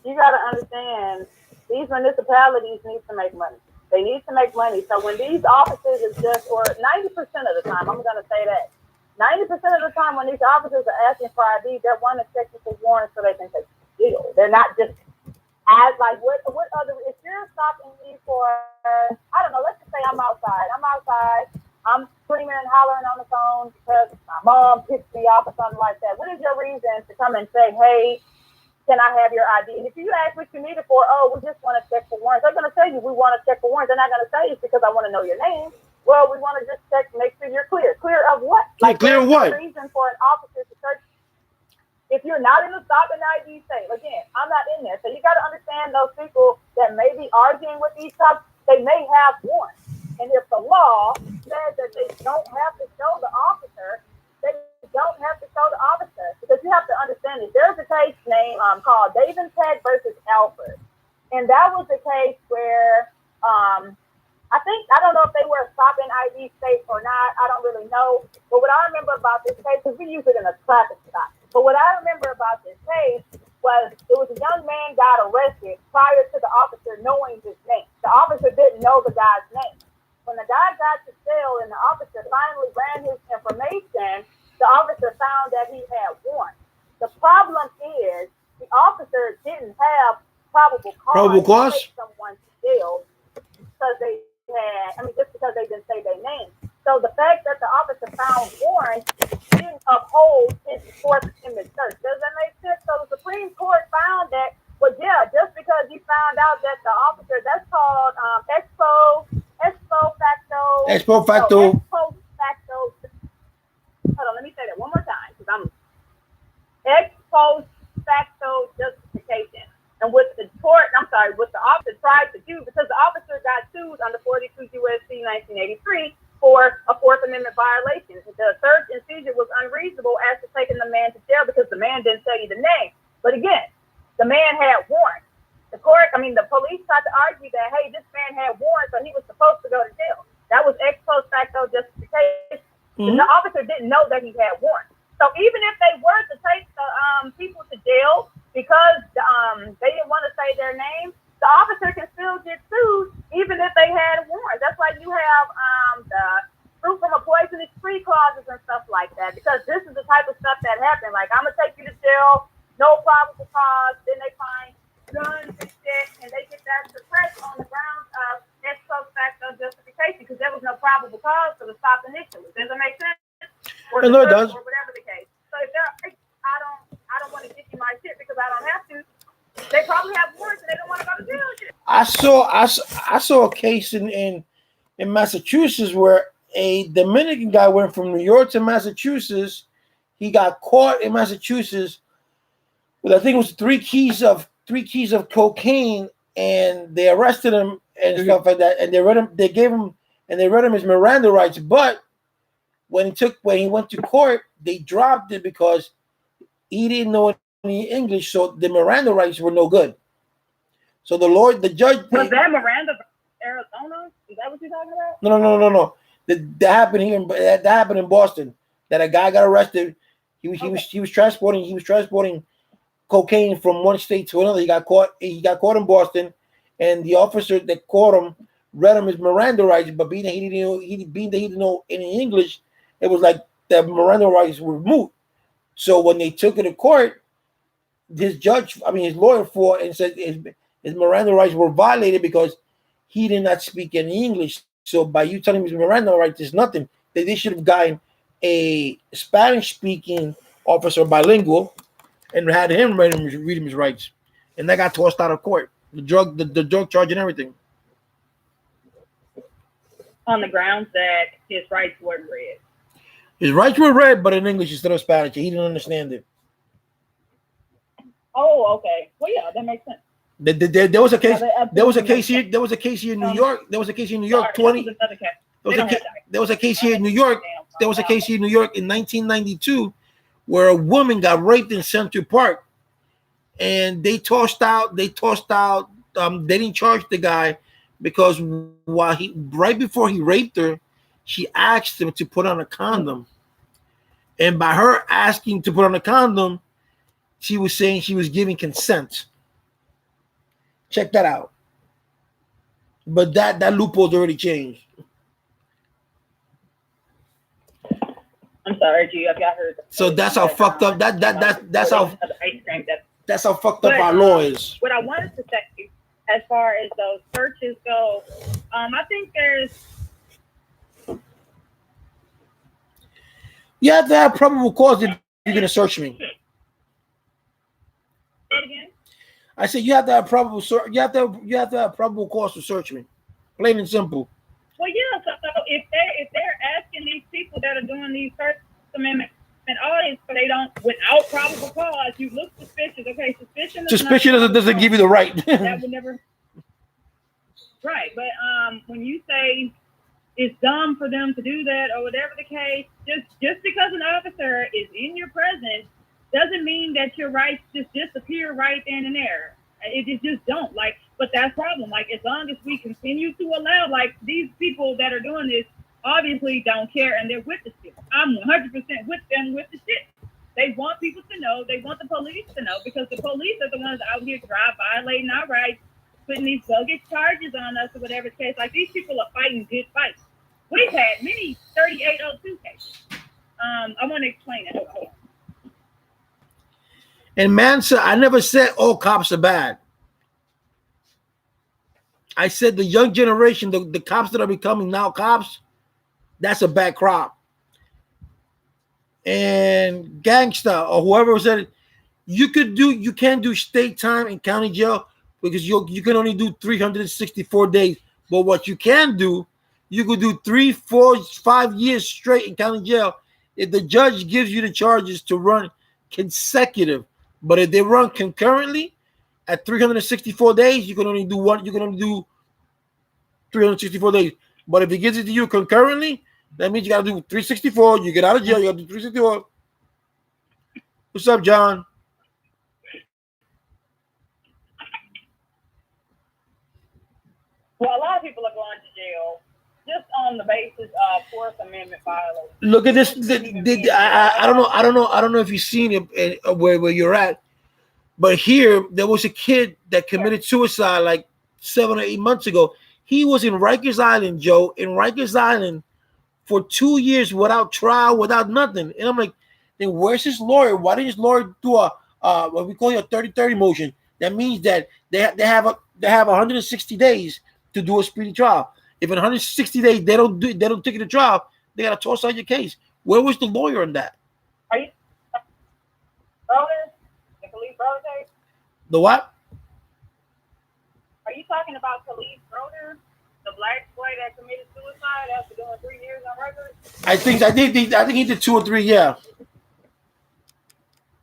You gotta understand, these municipalities need to make money. They need to make money. So when these officers is just, or 90% of the time, I'm gonna say that 90% of the time when these officers are asking for ID, they're wanting to check you for warrants so they can take the deal. They're not just as like what other, if you're stopping me for, I don't know, let's just say I'm outside, I'm screaming and hollering on the phone because my mom pissed me off or something like that. What is your reason to come and say, "Hey, can I have your ID?" And if you ask what you need it for, "Oh, we just want to check for warrants," they're going to tell you, "We want to check for warrants." They're not going to say it's because I want to know your name. Well, we want to just check, make sure you're clear. Clear of what? Like, clear of what? Reason for an officer to search. If you're not in the stop and ID state, again, I'm not in there. So you got to understand those people that may be arguing with these cops, they may have warrants. And if the law says that they don't have to show the officer, they don't have to show the officer. Because you have to understand that there's a case named called Davenport versus Alford. And that was a case where I don't know if they were a stop and ID state or not. I don't really know. But what I remember about this case, because we use it in a traffic stop. But what I remember about this case was it was a young man got arrested prior to the officer knowing his name. The officer didn't know the guy's name. When the guy got to jail and the officer finally ran his information, the officer found that he had warrants. The problem is the officer didn't have probable cause to take someone to jail because they had, just because they didn't say their name. So the fact that the officer found warrants didn't uphold his Fourth Amendment search. Does that make sense? So the Supreme Court found that, well, yeah, just because you found out that the officer, that's called ex post facto. Hold on, let me say that one more time, because I'm ex post facto justification. And what the officer tried to do, because the officer got sued under 42 U.S.C. 1983 for a Fourth Amendment violation. The search and seizure was unreasonable as to taking the man to jail because the man didn't tell you the name. But again, the man had warrants. The police tried to argue that, hey, this man had warrants, so he was supposed to go to jail. That was ex post facto justification. Mm-hmm. The officer didn't know that he had warrants. So even if they were to take the people to jail because they didn't want to say their name, the officer can still get sued even if they had warrants. That's why you have the fruit from a poisonous tree clauses and stuff like that, because this is the type of stuff that happened. Like, I'm gonna take you to jail, no probable cause. Then they find guns and shit, and they get that suppressed on the grounds of ex post facto justification because there was no probable cause for the stop initially. Does that make sense? Or no, it does. Or whatever the case. So if I don't want to give you my shit because I don't have to. They probably have warrants and they don't want to go to jail. I saw a case in Massachusetts where a Dominican guy went from New York to Massachusetts. He got caught in Massachusetts with, I think it was three keys of cocaine and they arrested him and stuff like that, and they read him his Miranda rights. But when he went to court, they dropped it because he didn't know any English, so the Miranda rights were no good. So the judge. Was that Miranda, Arizona? Is that what you're talking about? No. That happened here. That happened in Boston. That a guy got arrested. He was transporting cocaine from one state to another. He got caught in Boston, and the officer that caught him read him his Miranda rights. But being that he didn't know any English, it was like the Miranda rights were moot. So when they took it to court, his lawyer fought and said his Miranda rights were violated because he did not speak any English. So by you telling him his Miranda rights is nothing. They should have gotten a Spanish-speaking officer, bilingual, and had him read him his rights. And that got tossed out of court. The drug charge and everything. On the grounds that his rights weren't read. His rights were read, but in English instead of Spanish. He didn't understand it. Oh, okay. Well, yeah, that makes sense. There was a case. There was a case here. There was a case here in New York. There was a case in New York. There was a case here in New York. There was a case here in New York in 1992, where a woman got raped in Central Park, and they tossed out. They didn't charge the guy because right before he raped her, she asked him to put on a condom, and by her asking to put on a condom, she was saying she was giving consent. Check that out. But that loophole's already changed. I'm sorry, G. I've got her. So that's how fucked up. That's how fucked up our law is. What I wanted to say, as far as those searches go, I think there's. You have to have probable cause if you're gonna search me. Say it again. I said you have to have probable. You have to have probable cause to search me. Plain and simple. Well, yeah. So if they're asking these people that are doing these First Amendment and all this, so they don't without probable cause, you look suspicious. Okay, suspicion doesn't give you the right. That would never. Right, but when you say it's dumb for them to do that or whatever the case, just because an officer is in your presence doesn't mean that your rights just disappear right then and there. It just don't. Like, but that's the problem. Like, as long as we continue to allow, like, these people that are doing this obviously don't care and they're with the shit. I'm 100% with them with the shit. They want people to know. They want the police to know because the police are the ones out here violating our rights, putting these bogus charges on us or whatever the case. Like, these people are fighting good fights. We've had many 3802 cases. I want to explain it. And Mansa, I never said all cops are bad. I said the young generation, the cops that are becoming now cops, that's a bad crop. And gangsta or whoever said it, you can't do state time in county jail because you can only do 364 days. But what you can do, you could do 3, 4, 5 years straight in county jail if the judge gives you the charges to run consecutive. But if they run concurrently at 364 days, you can only do 364 days. But if he gives it to you concurrently, that means you got to do 364. You get out of jail, you got to do 364. What's up, John? Well, a lot of people are going to jail just on the basis of Fourth Amendment violation. Look at this. I don't know if you've seen it where you're at, but here there was a kid that committed suicide like 7 or 8 months ago. He was in Rikers Island, Joe, in Rikers Island for 2 years without trial, without nothing. And I'm like, then where's his lawyer? Why didn't his lawyer do a what we call a 30-30 motion? That means that they have 160 days to do a speedy trial. If in 160 days they don't take it to trial, they gotta toss out your case. Where was the lawyer on that? Are you Broder? The Khalid Broder case? The what? Are you talking about Khalid Broder, the black boy that committed suicide after doing 3 years on record? I think he did 2 or 3. Yeah.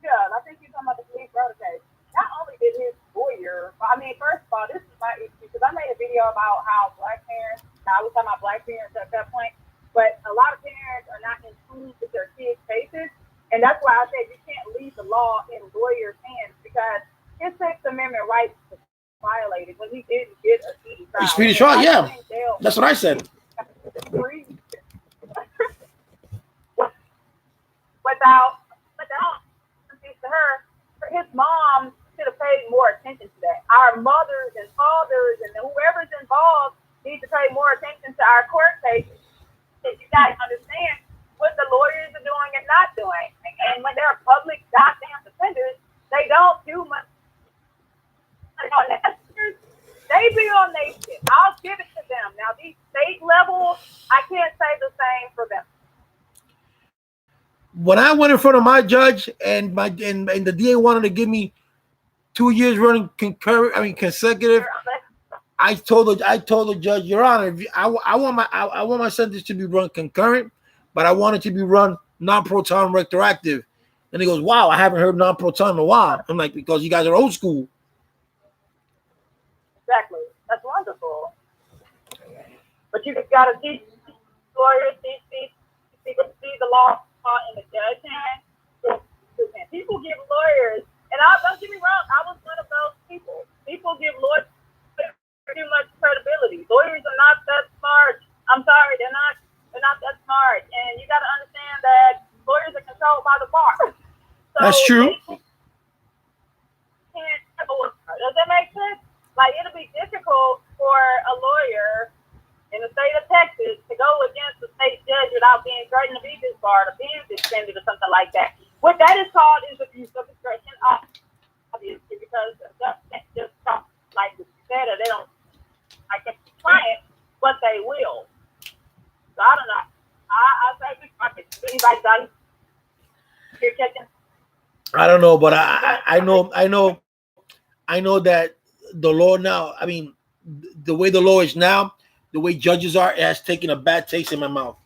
Yeah, I think you're talking about the Khalid Broder case. Not only did his lawyer lawyer. I mean, first of all, this is my issue because I made a video about how black parents. I was talking about black parents at that point, but a lot of parents are not in tune with their kids' cases, and that's why I said you can't leave the law in lawyers' hands because his Sixth Amendment rights were violated when he didn't get a speedy trial. Speedy trial, yeah. That's what I said. without to her, his mom should have paid more attention to that. Our mothers and fathers and whoever's involved need to pay more attention to our court cases. If you guys understand what the lawyers are doing and not doing, and when they're public goddamn defenders, they don't do much. They be on their shit. I'll give it to them. Now these state level, I can't say the same for them. When I went in front of my judge and the DA wanted to give me 2 years running consecutive, I told the judge, Your Honor, I want my sentence to be run concurrent, but I want it to be run non-proton retroactive. And he goes, wow, I haven't heard non-proton in a while. I'm like, because you guys are old school. Exactly. That's wonderful. But you got to teach lawyers, see the law in the judge hand. People give lawyers, and don't get me wrong, I was one of those people. People give lawyers too much credibility. Lawyers are not that smart. I'm sorry, they're not that smart. And you got to understand that lawyers are controlled by the bar. So that's true. Does that make sense? Like, it'll be difficult for a lawyer in the state of Texas to go against the state judge without being threatened to be disbarred or being suspended or something like that. What that is called is abuse of discretion, obviously, because just like you said, or they don't like the client, but they will. So I don't know. I say anybody done here checking? I don't know, but I know that the law now, I mean, the way the law is now, the way judges are, it has taken a bad taste in my mouth.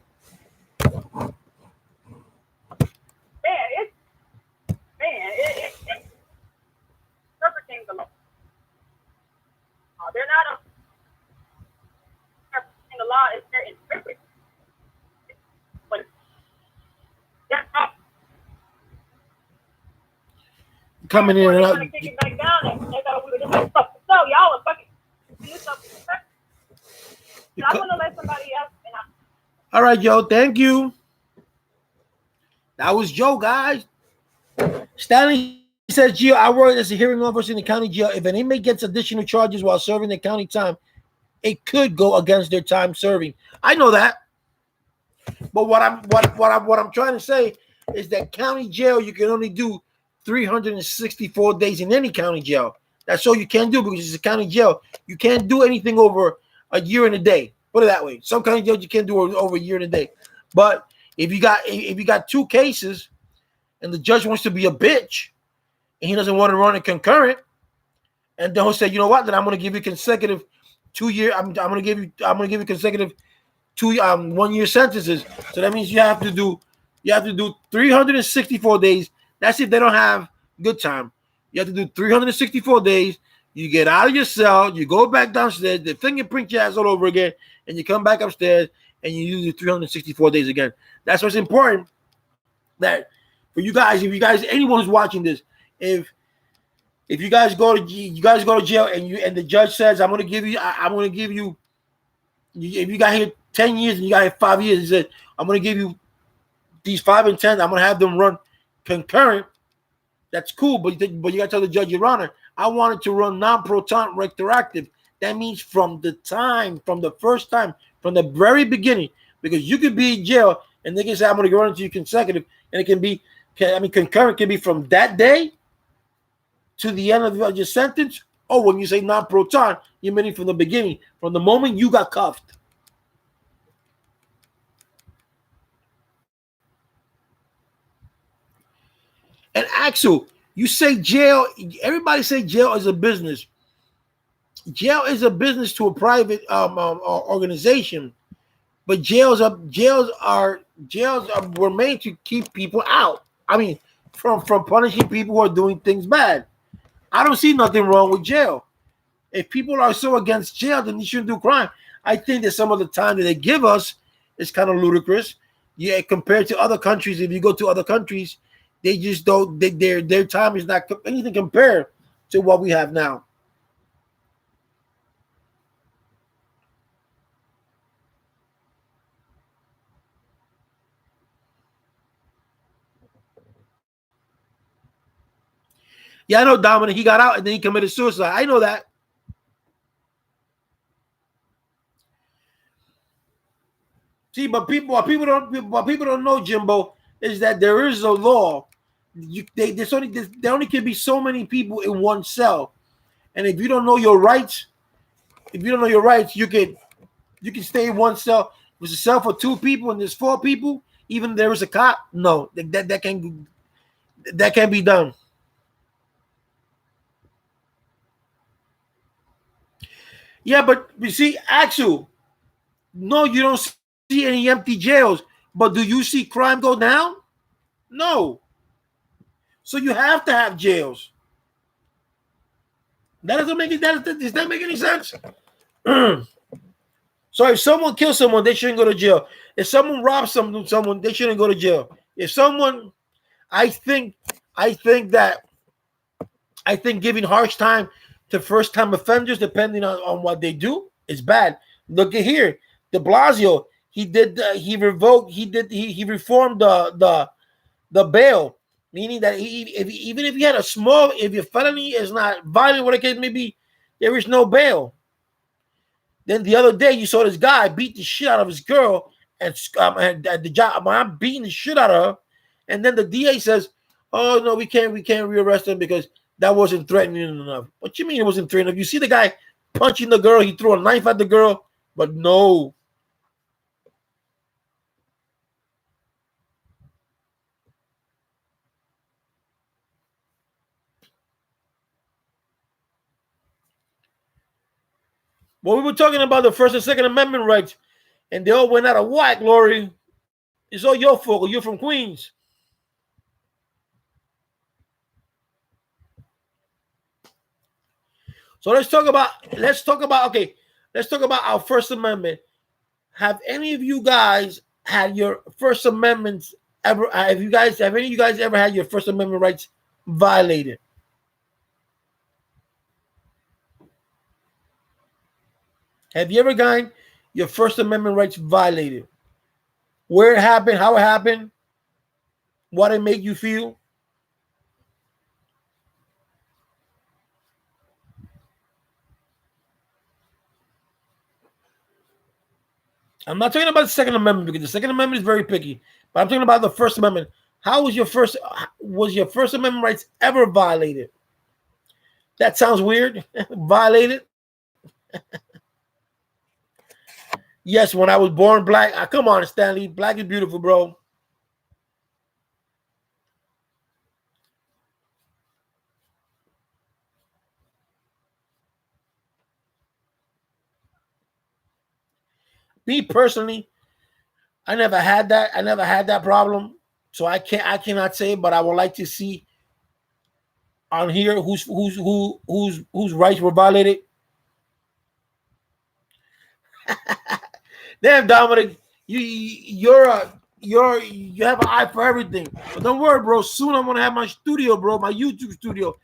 It's interpreting the law. They're not interpreting the law, it's they're interpreting. But that's not coming in and out. Kick it back down and they gotta do this stuff. So y'all are fucking do something. I'm gonna let somebody else. All right, Joe. Thank you. That was Joe, guys. Stanley says, Gio, I work as a hearing officer in the county jail. If an inmate gets additional charges while serving the county time, it could go against their time serving. I know that. But what I'm trying to say is that county jail, you can only do 364 days in any county jail. That's all you can do because it's a county jail. You can't do anything over a year and a day. Put it that way. Some county jails you can't do over a year and a day. But if you got two cases and the judge wants to be a bitch and he doesn't want to run it concurrent, and then he'll say, you know what? Then I'm going to give you consecutive 2 year. I'm going to give you consecutive 1 year sentences. So that means you have to do 364 days. That's if they don't have good time. You have to do 364 days. You get out of your cell, you go back downstairs, they fingerprint your ass all over again, and you come back upstairs and you do 364 days again. That's what's important. That for you guys, anyone who's watching this, if you guys go to jail and the judge says, I'm gonna give you, if you got here 10 years and you got here 5 years, he said, I'm gonna give you these 5 and 10, I'm gonna have them run concurrent. That's cool, but you gotta tell the judge, Your Honor, I wanted to run non-proton retroactive. That means from the first time, from the very beginning, because you could be in jail and they can say, I'm going to run into you consecutive, and it can be, concurrent can be from that day to the end of your sentence, or when you say non-proton, you mean from the beginning, from the moment you got cuffed. And Axel, you say jail, everybody say jail is a business. Jail is a business to a private organization, but jails were made to keep people out. I mean, from punishing people who are doing things bad. I don't see nothing wrong with jail. If people are so against jail, then they shouldn't do crime. I think that some of the time that they give us is kind of ludicrous. Yeah, compared to other countries, if you go to other countries, they just don't. Their time is not anything compared to what we have now. Yeah, I know Dominic. He got out and then he committed suicide. I know that. See, but what people don't know, Jimbo, is that there is a law. There only can be so many people in one cell, and if you don't know your rights, you can stay in one cell. If it's a cell for two people and there's four people, even if there is a cop, no, that can be done. Yeah, but you see, Axel, no, you don't see any empty jails. But do you see crime go down? No. So you have to have jails. That doesn't make it. Does that make any sense? So if someone kills someone, they shouldn't go to jail. If someone robs someone, they shouldn't go to jail. If someone, I think, I think that I think giving harsh time to first time offenders, depending on what they do, is bad. Look at here, De Blasio. He revoked. He reformed the bail, meaning that even if you had a small, if your felony is not violent, what the case may be, there is no bail. Then the other day you saw this guy beat the shit out of his girl, and at the job, I'm beating the shit out of her, and then the DA says, "Oh no, we can't rearrest him because that wasn't threatening enough." What you mean it wasn't threatening enough? You see the guy punching the girl, he threw a knife at the girl, but no. Well, we were talking about the First and Second Amendment rights, and they all went out of whack, Lori. It's all your fault. You're from Queens. So let's talk about our First Amendment. Have any of you guys had your First Amendments ever? Have any of you guys ever had your First Amendment rights violated? Have you ever gotten your First Amendment rights violated? Where it happened, how it happened, what it made you feel? I'm not talking about the Second Amendment because the Second Amendment is very picky, but I'm talking about the First Amendment. How was your First Amendment rights ever violated? That sounds weird. Violated? Yes, when I was born black. Come on, Stanley. Black is beautiful, bro. Me personally, I never had that. I never had that problem. So I cannot say, but I would like to see on here whose rights were violated. Damn, Dominic, you have an eye for everything. But don't worry, bro. Soon I'm gonna have my studio, bro, my YouTube studio.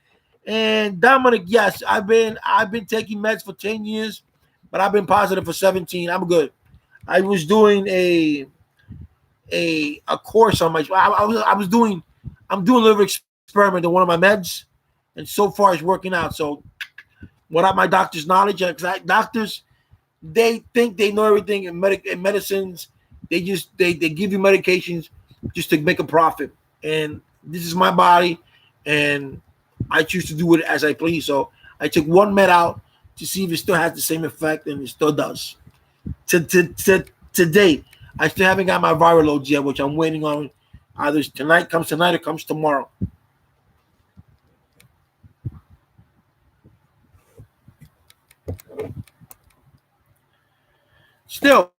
And Dominic, yes, I've been taking meds for 10 years, but I've been positive for 17. I'm good. I was doing a course on my I was doing I'm doing a little experiment on one of my meds, and so far it's working out. So without my doctor's knowledge, doctors, they think they know everything in medicines. They give you medications just to make a profit. And this is my body, and I choose to do it as I please. So I took one med out to see if it still has the same effect, and it still does. To date, I still haven't got my viral loads yet, which I'm waiting on. Either tonight or comes tomorrow. Still,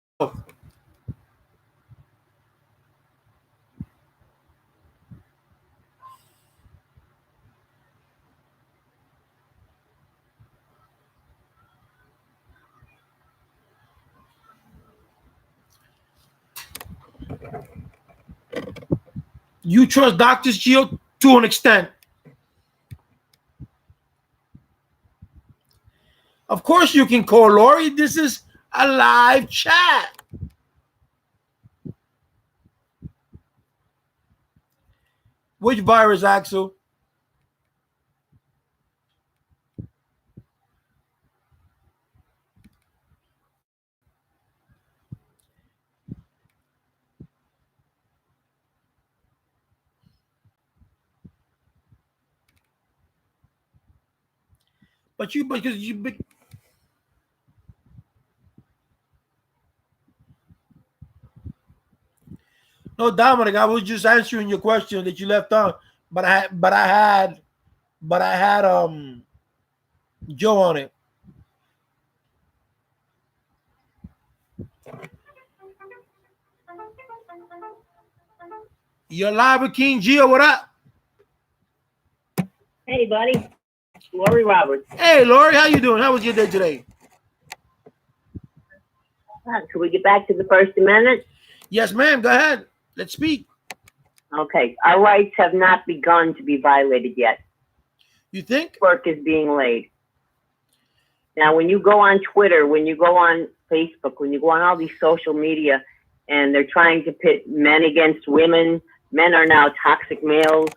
You trust doctors, Gio, to an extent. Of course you can call Lori. This is a live chat. Which virus, Axel? Because you. No, Dominic, I was just answering your question that you left on, but I had Joe on it. You're live with King Gio. What up? Hey, buddy. Lori Roberts. Hey, Lori, how you doing? How was your day today? Can we get back to the First Amendment? Yes, ma'am. Go ahead. Let's speak. Okay. Our rights have not begun to be violated yet. You think? Work is being laid. Now, when you go on Twitter, when you go on Facebook, when you go on all these social media, and they're trying to pit men against women, men are now toxic males,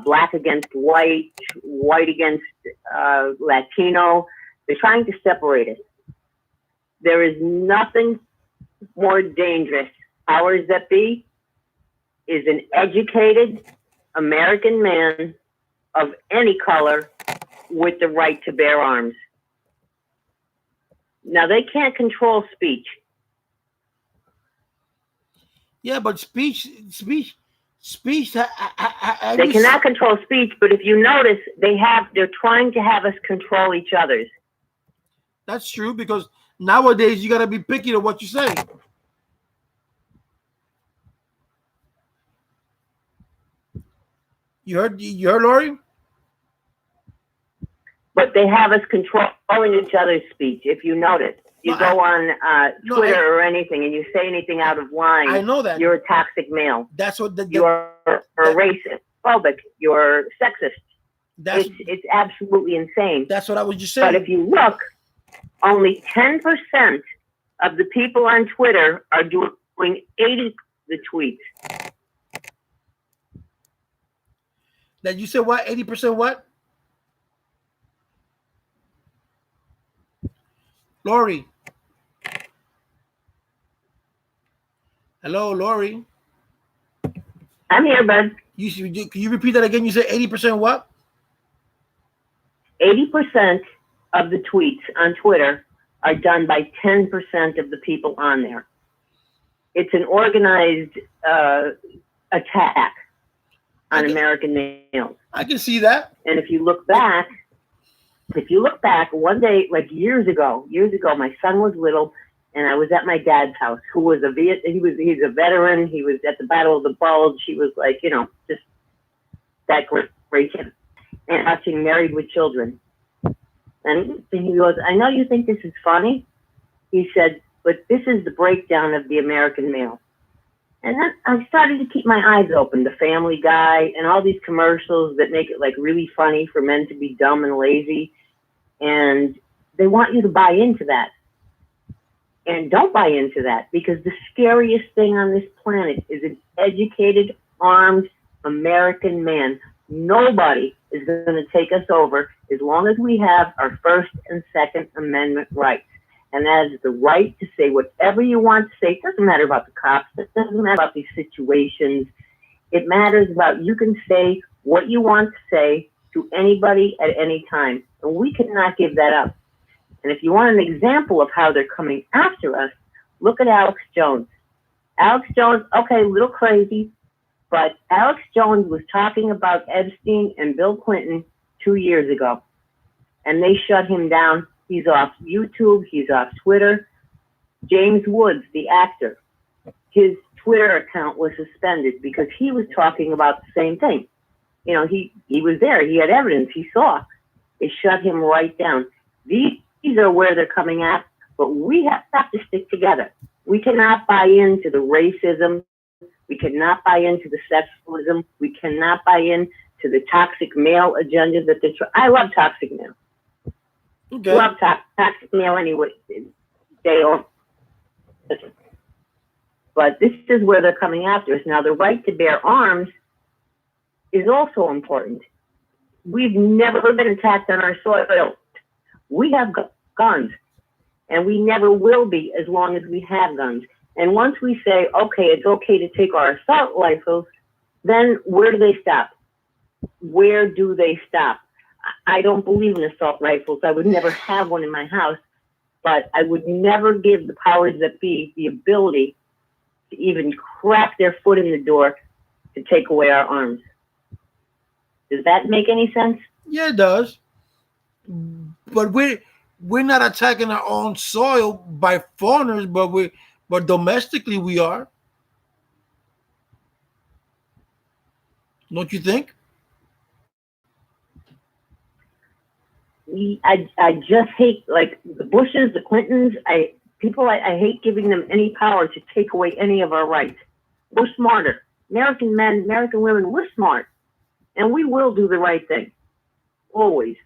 black against white, white against Latino. They're trying to separate us. There is nothing more dangerous. Powers that be is an educated American man of any color with the right to bear arms. Now, they can't control speech. Yeah, but speech. They cannot control speech, but if you notice, they're trying to have us control each other's. That's true, because nowadays you got to be picky to what you say. You heard, Lori? But they have us controlling each other's speech. If you notice, you go on Twitter or anything, and you say anything out of line. I know that you're a toxic male. That's what you're a racist, phobic. You're sexist. It's absolutely insane. That's what I was just saying. But if you look, only 10% of the people on Twitter are doing 80% of the tweets. That you said what? 80% what? Lori. Hello, Lori. I'm here, bud. Can you repeat that again? You said 80% what? 80% of the tweets on Twitter are done by 10% of the people on there. It's an organized attack on American males. I can see that. And if you look back, one day, like years ago, my son was little, and I was at my dad's house, who was he's a veteran. He was at the Battle of the Bulge. He was like, just that great kid. And watching Married with Children. And he goes, I know you think this is funny. He said, but this is the breakdown of the American male. And then I started to keep my eyes open. The Family Guy and all these commercials that make it like really funny for men to be dumb and lazy. And they want you to buy into that. And don't buy into that, because the scariest thing on this planet is an educated, armed American man. Nobody is going to take us over as long as we have our First and Second Amendment rights. And that is the right to say whatever you want to say. It doesn't matter about the cops. It doesn't matter about these situations. It matters about you can say what you want to say to anybody at any time. And we cannot give that up. And if you want an example of how they're coming after us, look at Alex Jones. Alex Jones, okay, a little crazy, but Alex Jones was talking about Epstein and Bill Clinton 2 years ago. And they shut him down. He's off YouTube. He's off Twitter. James Woods, the actor, his Twitter account was suspended because he was talking about the same thing. He was there. He had evidence. He saw. They shut him right down. These are where they're coming at, but we have to stick together. We cannot buy into the racism, We cannot buy into the sexism. We cannot buy into the toxic male agenda that I love toxic male. Okay. Love toxic male anyway. They don't. Listen. But this is where they're coming after us. Now, the right to bear arms is also important. We've never been attacked on our soil. We have guns, and we never will be as long as we have guns. And once we say, okay, it's okay to take our assault rifles, then where do they stop? Where do they stop? I don't believe in assault rifles. I would never have one in my house, but I would never give the powers that be the ability to even crack their foot in the door to take away our arms. Does that make any sense? Yeah, it does. But we're not attacking our own soil by foreigners, but domestically we are. Don't you think? I just hate, like, the Bushes, the Clintons. I hate giving them any power to take away any of our rights. We're smarter. American men, American women, we're smart. And we will do the right thing. Always.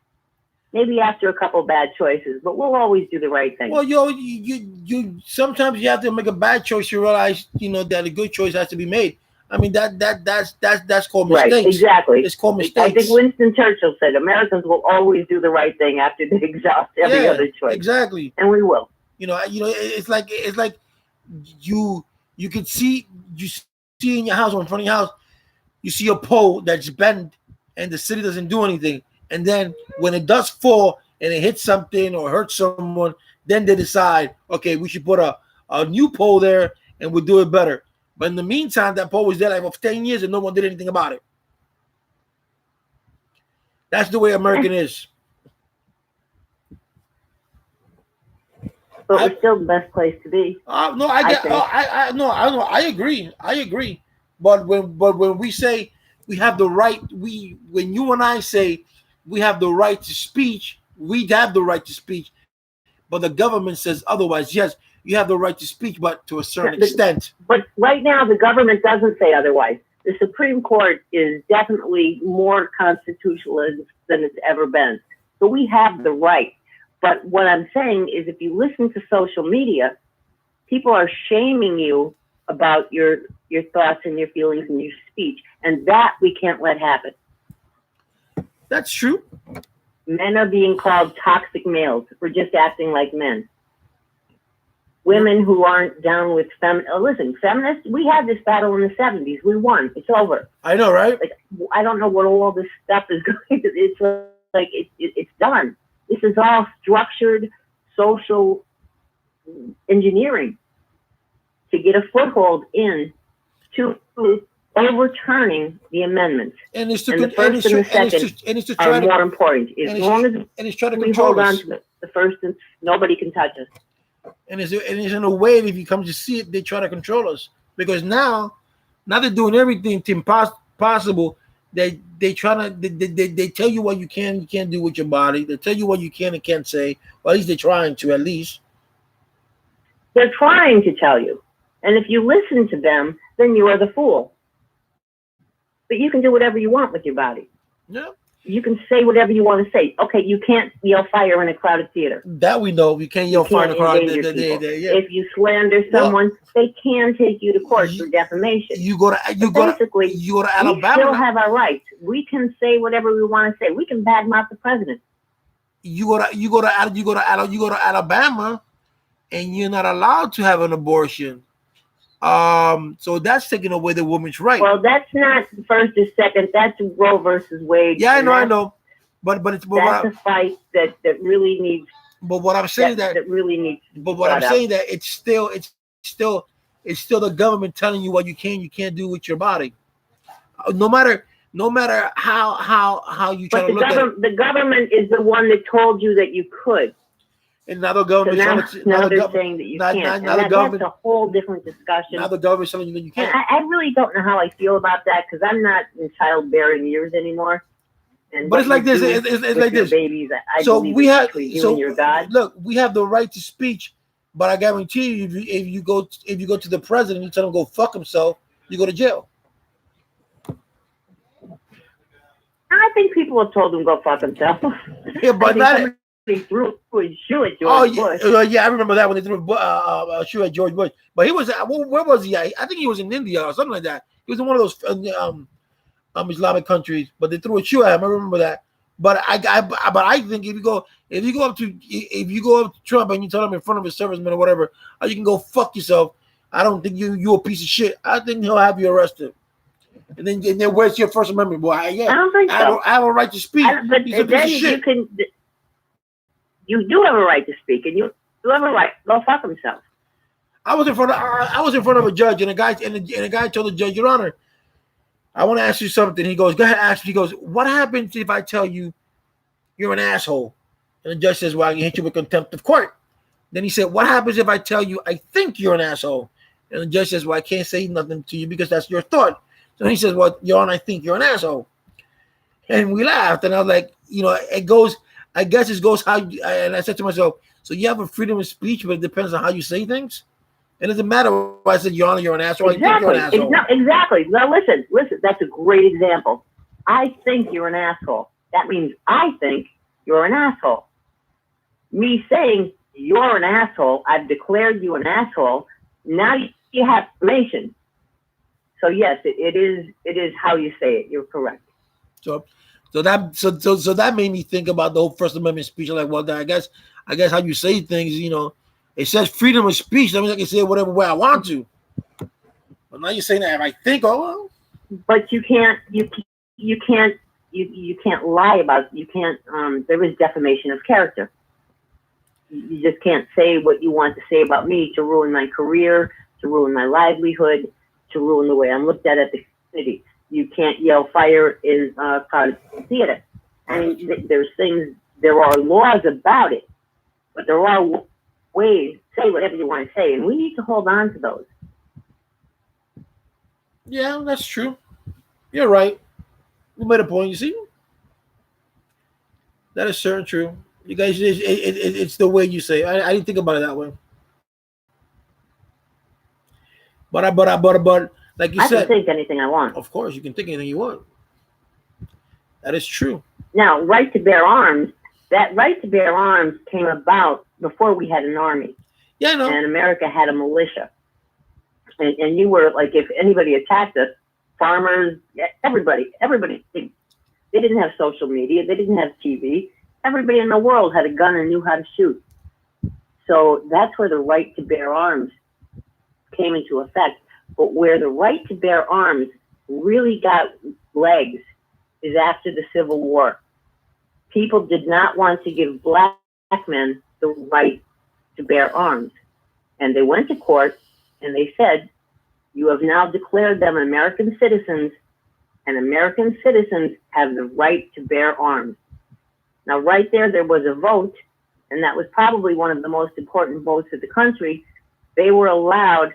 Maybe after a couple bad choices, but we'll always do the right thing. Well, you sometimes you have to make a bad choice to realize, that a good choice has to be made. I mean, that's called mistakes. Right, exactly. It's called mistakes. I think Winston Churchill said Americans will always do the right thing after they exhaust every other choice. Exactly. And we will. It's like you can see in your house or in front of your house, you see a pole that's bent and the city doesn't do anything. And then when it does fall and it hits something or hurts someone, then they decide, okay, we should put a new pole there and we'll do it better. But in the meantime, that pole was there like for 10 years and no one did anything about it. That's the way American is. But we're still the best place to be. No, I agree. But when we say we have the right, when you and I say we have the right to speech, we have the right to speech. But the government says otherwise. Yes, you have the right to speech, but to a certain extent. But right now, the government doesn't say otherwise. The Supreme Court is definitely more constitutionalist than it's ever been. So we have the right. But what I'm saying is, if you listen to social media, people are shaming you about your thoughts and your feelings and your speech. And that we can't let happen. That's true. Men are being called toxic males for just acting like men. Women who aren't down with listen, feminists, we had this battle in the 70s. We won. It's over. I know, right? Like, I don't know what all this stuff is going to. It's like it's done. This is all structured social engineering to get a foothold in to overturning the amendments. And it's to and the first and the second are more important. As long as it's trying to we control hold on us. to the first, and nobody can touch us. And it's in a way, if you come to see it, they try to control us. Because now they're doing everything to possible. They tell you what you can't do with your body. They tell you what you can and can't say. Well, at least they're trying to, at least. They're trying to tell you. And if you listen to them, then you are the fool. But you can do whatever you want with your body. Yeah. You can say whatever you want to say. Okay, you can't yell fire in a crowded theater. That we know. You can't yell fire in a crowded theater. Yeah. If you slander someone, they can take you to court for defamation. You go to Alabama. We still have our rights. We can say whatever we want to say. We can badmouth the president. You go to Alabama, and you're not allowed to have an abortion. So that's taking away the woman's right. Well, that's not first or second. That's Roe versus Wade. Yeah, I know. But it's that's a fight that really needs. But what I'm saying that really needs. But what I'm saying that it's still the government telling you what you can't do with your body. No matter how you try to look at it. The government is the one that told you that you could. And now the government now they're saying that you can't. That's a whole different discussion. Now the government's telling you that you can't. I really don't know how I feel about that because I'm not in childbearing years anymore. And but it's like this. It's like this. Babies, so we have. You and your God. Look, we have the right to speech, but I guarantee you, if you go to the president, you tell him to go fuck himself. you go to jail. I think people have told him go fuck themselves. Yeah, but somebody threw a shoe at George Bush. Yeah, I remember that when they threw a shoe at George Bush. But he was where was he at? I think he was in India or something like that. He was in one of those Islamic countries, but they threw a shoe at him. I remember that. But I think if you go up to Trump and you tell him in front of his servicemen or whatever, oh, you can go fuck yourself. I don't think you a piece of shit. I think he'll have you arrested. And then where's your First Amendment? Boy, yeah, I don't think so. I have a right to speak. But He's a piece of shit. You do have a right to speak, and you have a right to go fuck himself. I was in front of a judge, and a guy told the judge, Your Honor, I want to ask you something. He goes, go ahead, ask me. He goes, what happens if I tell you you're an asshole? And the judge says, well, I can hit you with contempt of court. Then he said, what happens if I tell you I think you're an asshole? And the judge says, well, I can't say nothing to you because that's your thought. So he says, well, Your Honor, I think you're an asshole. And we laughed. And I was like, I guess it goes how you, and I said to myself, so you have a freedom of speech, but it depends on how you say things? It doesn't matter if I said, Your Honor, you're an asshole. Exactly. I think you're an asshole. Exactly. Now listen, that's a great example. I think you're an asshole. That means I think you're an asshole. Me saying you're an asshole, I've declared you an asshole. Now you have information. So yes, it is how you say it. You're correct. So that made me think about the whole First Amendment speech. I'm like, well, I guess how you say things, it says freedom of speech. That means I can say it whatever way I want to. But now you're saying that if I think, But you can't lie about. You can't. There is defamation of character. You just can't say what you want to say about me to ruin my career, to ruin my livelihood, to ruin the way I'm looked at the community. You can't yell fire in crowded theater. I mean, there are laws about it, but there are ways to say whatever you want to say, and we need to hold on to those. Yeah, that's true. You're right. You made a point, you see? That is certainly true. You guys, it's the way you say it. I didn't think about it that way. But like you said, I can think anything I want. Of course, you can think anything you want. That is true. Now, right to bear arms. That right to bear arms came about before we had an army. Yeah, I know. And America had a militia. And you were like, if anybody attacked us, farmers, everybody, they didn't have social media, they didn't have TV. Everybody in the world had a gun and knew how to shoot. So that's where the right to bear arms came into effect. But where the right to bear arms really got legs is after the Civil War. People did not want to give black men the right to bear arms. And they went to court and they said, you have now declared them American citizens, and American citizens have the right to bear arms. Now, right there was a vote, and that was probably one of the most important votes of the country. They were allowed,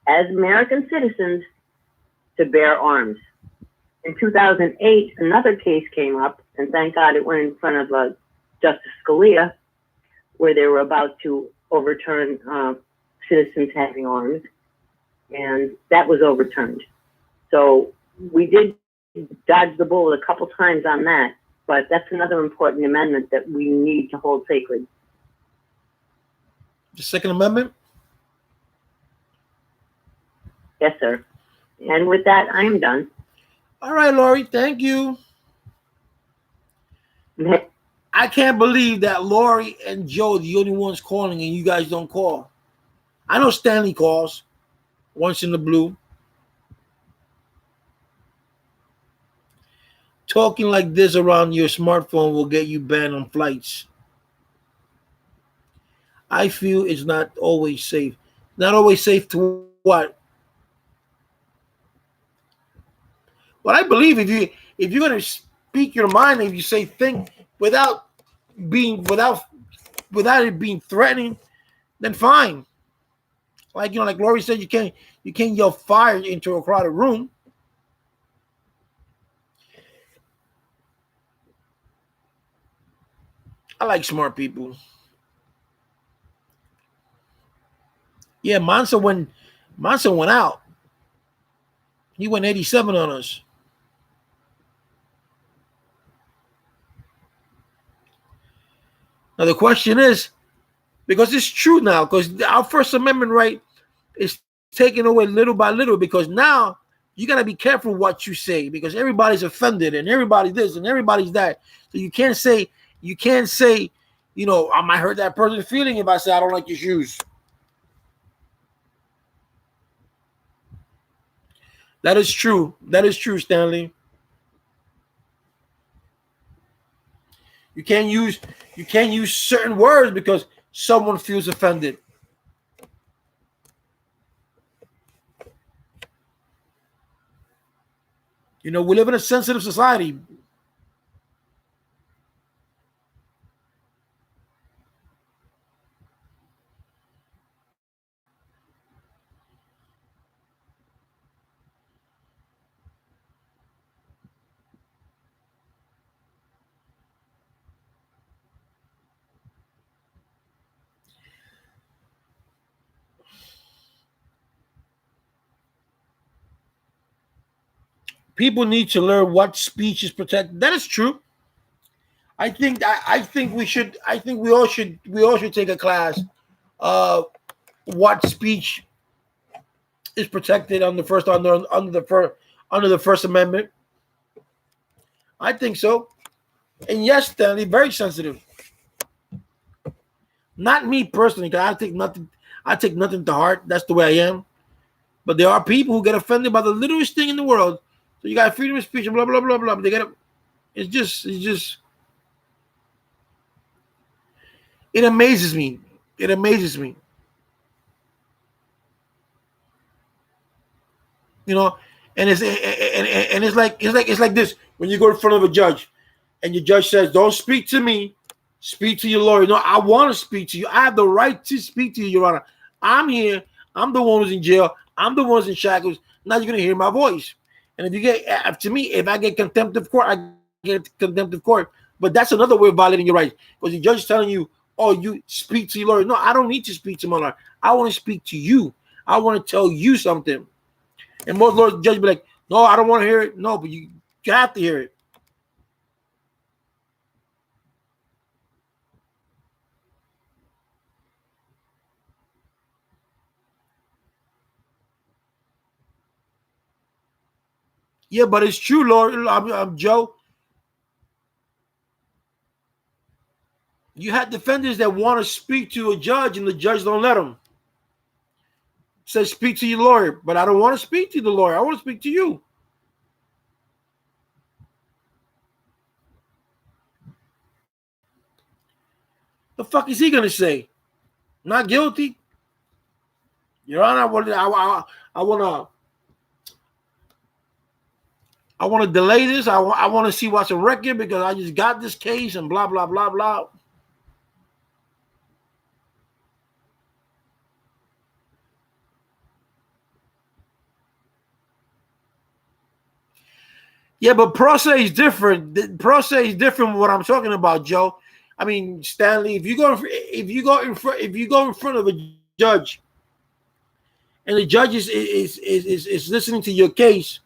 as American citizens, to bear arms. In 2008, another case came up, and thank God it went in front of Justice Scalia, where they were about to overturn citizens having arms, and that was overturned. So we did dodge the bullet a couple times on that, but that's another important amendment that we need to hold sacred. The Second Amendment? Yes, sir. And with that, I am done. All right, Lori, thank you. I can't believe that Lori and Joe are the only ones calling and you guys don't call. I know Stanley calls once in the blue. Talking like this around your smartphone will get you banned on flights. I feel it's not always safe. Not always safe to what? But I believe if you're going to speak your mind, if you say think without it being threatening, then fine. Like like Lori said, you can't yell fire into a crowded room. I like smart people. Yeah, Mansa went out. He went 87 on us. Now the question is, because it's true now, because our First Amendment right is taken away little by little, because now you got to be careful what you say, because everybody's offended and everybody's this and everybody's that. So you can't say, you know, I might hurt that person's feeling if I say I don't like your shoes. That is true. That is true, Stanley. You can't use certain words because someone feels offended. You know, we live in a sensitive society. People need to learn what speech is protected. That is true. I think we all should take a class of what speech is protected under the First Amendment. I think so. And yes, Stanley, very sensitive. Not me personally, because I take nothing to heart. That's the way I am. But there are people who get offended by the littlest thing in the world. So you got freedom of speech and blah blah blah blah. It's just it amazes me. It amazes me. You know, and it's like this when you go in front of a judge, and your judge says, "Don't speak to me, speak to your lawyer." No, I want to speak to you. I have the right to speak to you, Your Honor. I'm here. I'm the one who's in jail. I'm the one who's in shackles. Now you're gonna hear my voice. And if you get, to me, if I get contempt of court, I get contempt of court. But that's another way of violating your rights, because the judge is telling you, "Oh, you speak to your lawyer." No, I don't need to speak to my lawyer. I want to speak to you. I want to tell you something. And most lawyers, judges be like, "No, I don't want to hear it." No, but you have to hear it. Yeah, but it's true, Lord. I'm Joe. You had defendants that want to speak to a judge, and the judge don't let them. Says, "Speak to your lawyer," but I don't want to speak to the lawyer. I want to speak to you. The fuck is he gonna say? Not guilty, Your Honor. I want to delay this. I want to see what's a record because I just got this case and blah blah blah blah. Yeah, but pro se is different. Pro se is different from what I'm talking about, Joe. I mean, Stanley, if you go in front of a judge, and the judge is listening to your case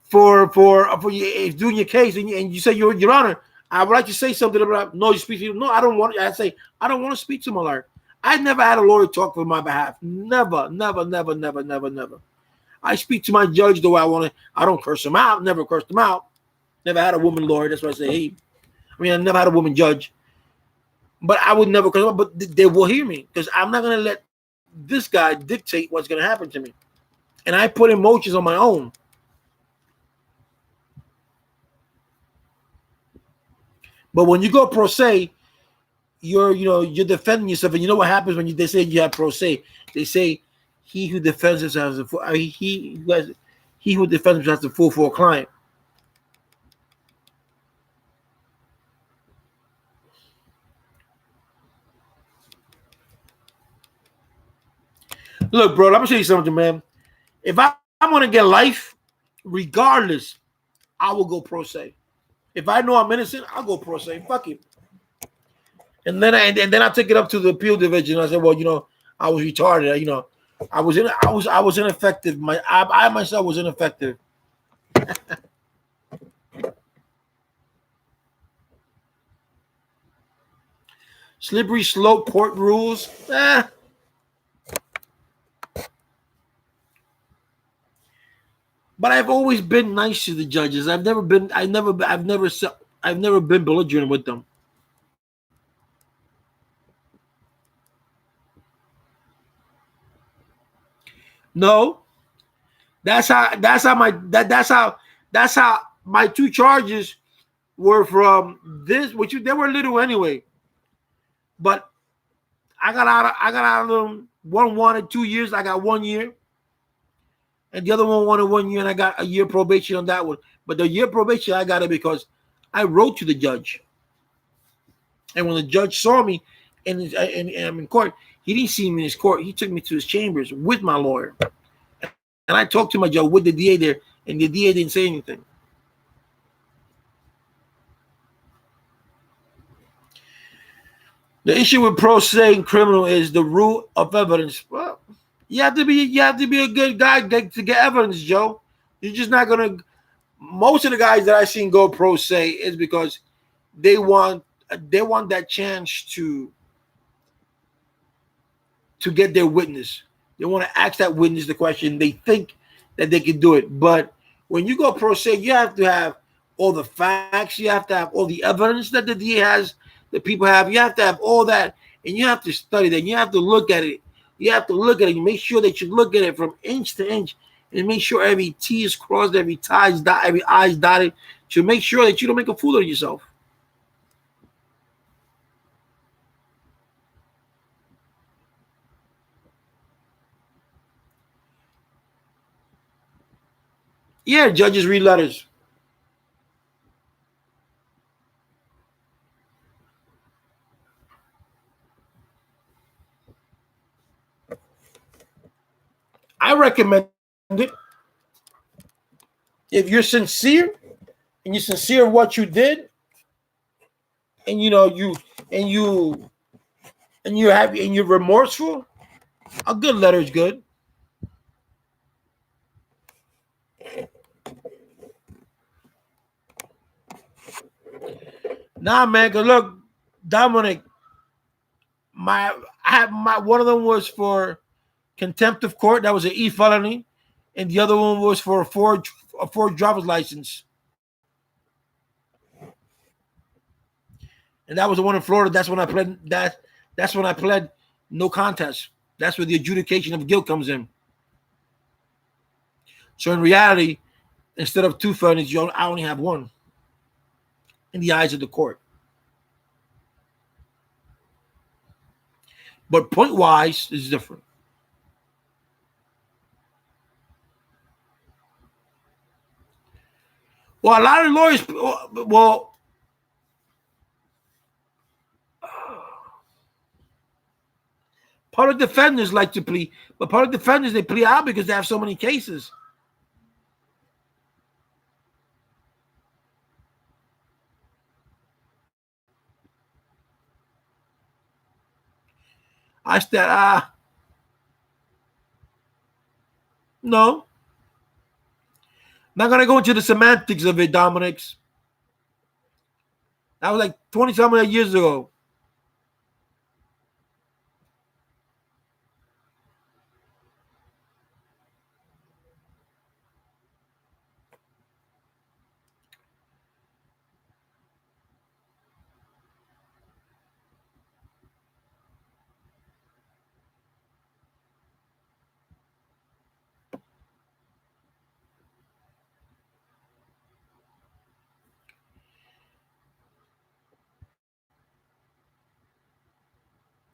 for you doing your case, and you say, Your Honor, I would like to say something about. No, you speak to. No, I don't want. I say I don't want to speak to my lawyer. I never had a lawyer talk for my behalf. Never. I speak to my judge the way I want to. I don't curse him out. Never cursed him out. Never had a woman lawyer. That's why I say, hey. I mean, I never had a woman judge. But I would never curse him out. But they will hear me because I'm not going to let this guy dictate what's going to happen to me. And I put in motions on my own. But when you go pro se, you're defending yourself. And you know what happens when they say you have pro se? They say, he who defends himself he who defends himself has to fool for a client. Look, bro, let me show you something, man. If I'm going to get life, regardless, I will go pro se. If I know I'm innocent, I'll go pro se. Fuck it. And then I take it up to the appeal division. I said, well, I was retarded. I was ineffective. I myself was ineffective. Slippery slope court rules. But I've always been nice to the judges. I've never been belligerent with them. No, that's how my two charges were from this, which they were little anyway. But I got out of them. One wanted 2 years, I got 1 year, and the other one wanted 1 year, and I got a year probation on that one. But the year probation I got it because I wrote to the judge, and when the judge saw me, and I'm in court, he didn't see me in his court. He took me to his chambers with my lawyer, and I talked to my judge with the DA there, and the DA didn't say anything. The issue with pro se criminal is the rule of evidence. Well, you have to be a good guy to get evidence, Joe. You're just not gonna. Most of the guys that I seen go pro se is because they want that chance to get their witness. They want to ask that witness the question. They think that they can do it, but when you go pro se, you have to have all the facts. You have to have all the evidence that the DA has, that people have. You have to have all that, and you have to study that. You have to look at it. You have to look at it. You make sure that you look at it from inch to inch, and make sure every T is crossed, every I is dotted, to make sure that you don't make a fool of yourself. Yeah, judges read letters. I recommend it if you're sincere and you're sincere in what you did, and and you and you're happy and you're remorseful. A good letter is good. Nah, man. Cause look, Dominic, I have my one of them was for contempt of court. That was an felony, and the other one was for a forged driver's license. And that was the one in Florida. That's when I pled that. That's when I pled no contest. That's where the adjudication of guilt comes in. So in reality, instead of two felonies, I only have one in the eyes of the court. But point wise is different. Well, a lot of lawyers, part of defenders like to plea, but part of defenders they plea out because they have so many cases. I said, no. Not gonna go into the semantics of it, Dominic. That was like 20-something years ago.